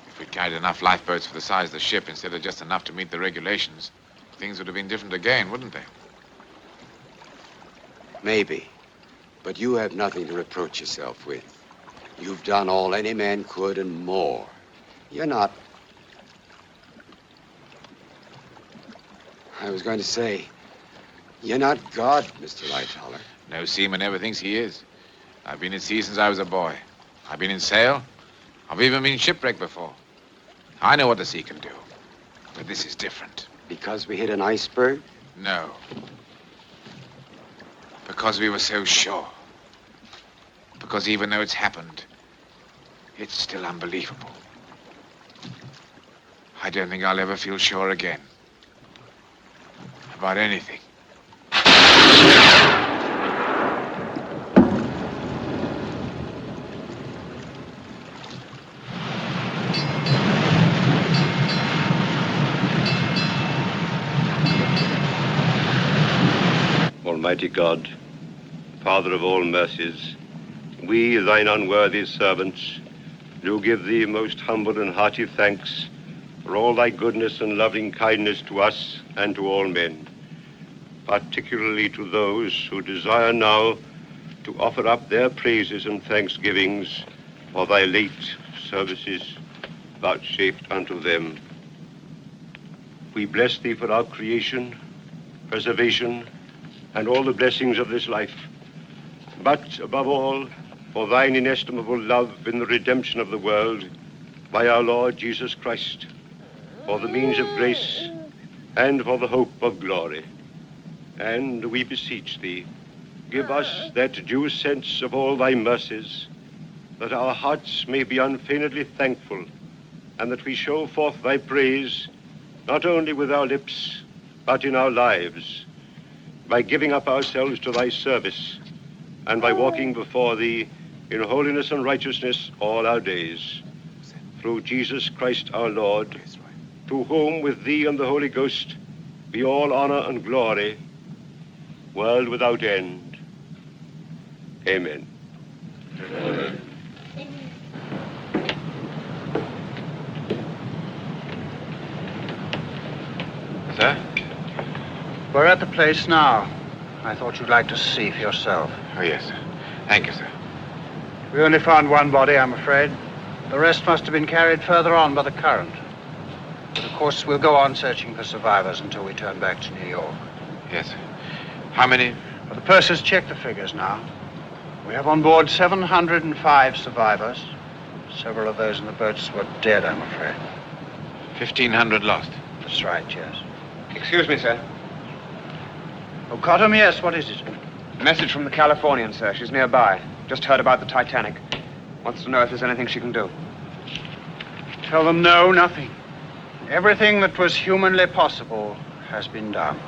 If we'd carried enough lifeboats for the size of the ship instead of just enough to meet the regulations, things would have been different again, wouldn't they? Maybe. But you have nothing to reproach yourself with. You've done all any man could and more. You're not... I was going to say, you're not God, Mr. Lightoller. No seaman ever thinks he is. I've been at sea since I was a boy. I've been in sail. I've even been shipwrecked before. I know what the sea can do. But this is different. Because we hit an iceberg? No. Because we were so sure. Because even though it's happened, it's still unbelievable. I don't think I'll ever feel sure again. About anything. Almighty God, Father of all mercies, we, thine unworthy servants, do give thee most humble and hearty thanks for all thy goodness and loving kindness to us and to all men, particularly to those who desire now to offer up their praises and thanksgivings for thy late services vouchsafed unto them. We bless thee for our creation, preservation, and all the blessings of this life, but above all, for thine inestimable love in the redemption of the world by our Lord Jesus Christ, for the means of grace and for the hope of glory. And we beseech thee, give us that due sense of all thy mercies, that our hearts may be unfeignedly thankful, and that we show forth thy praise, not only with our lips, but in our lives, by giving up ourselves to thy service, and by walking before thee in holiness and righteousness all our days. Through Jesus Christ our Lord, to whom with thee and the Holy Ghost be all honor and glory, world without end. Amen. Amen. Sir? We're at the place now. I thought you'd like to see for yourself. Oh, yes, sir. Thank you, sir. We only found one body, I'm afraid. The rest must have been carried further on by the current. But of course, we'll go on searching for survivors until we turn back to New York. Yes, sir. How many? Well, the purser's checked the figures now. We have on board 705 survivors. Several of those in the boats were dead, I'm afraid. 1,500 lost. That's right, yes. Excuse me, sir. Oh, Cottam, yes, what is it? Message from the Californian, sir. She's nearby. Just heard about the Titanic. Wants to know if there's anything she can do. Tell them no, nothing. Everything that was humanly possible has been done.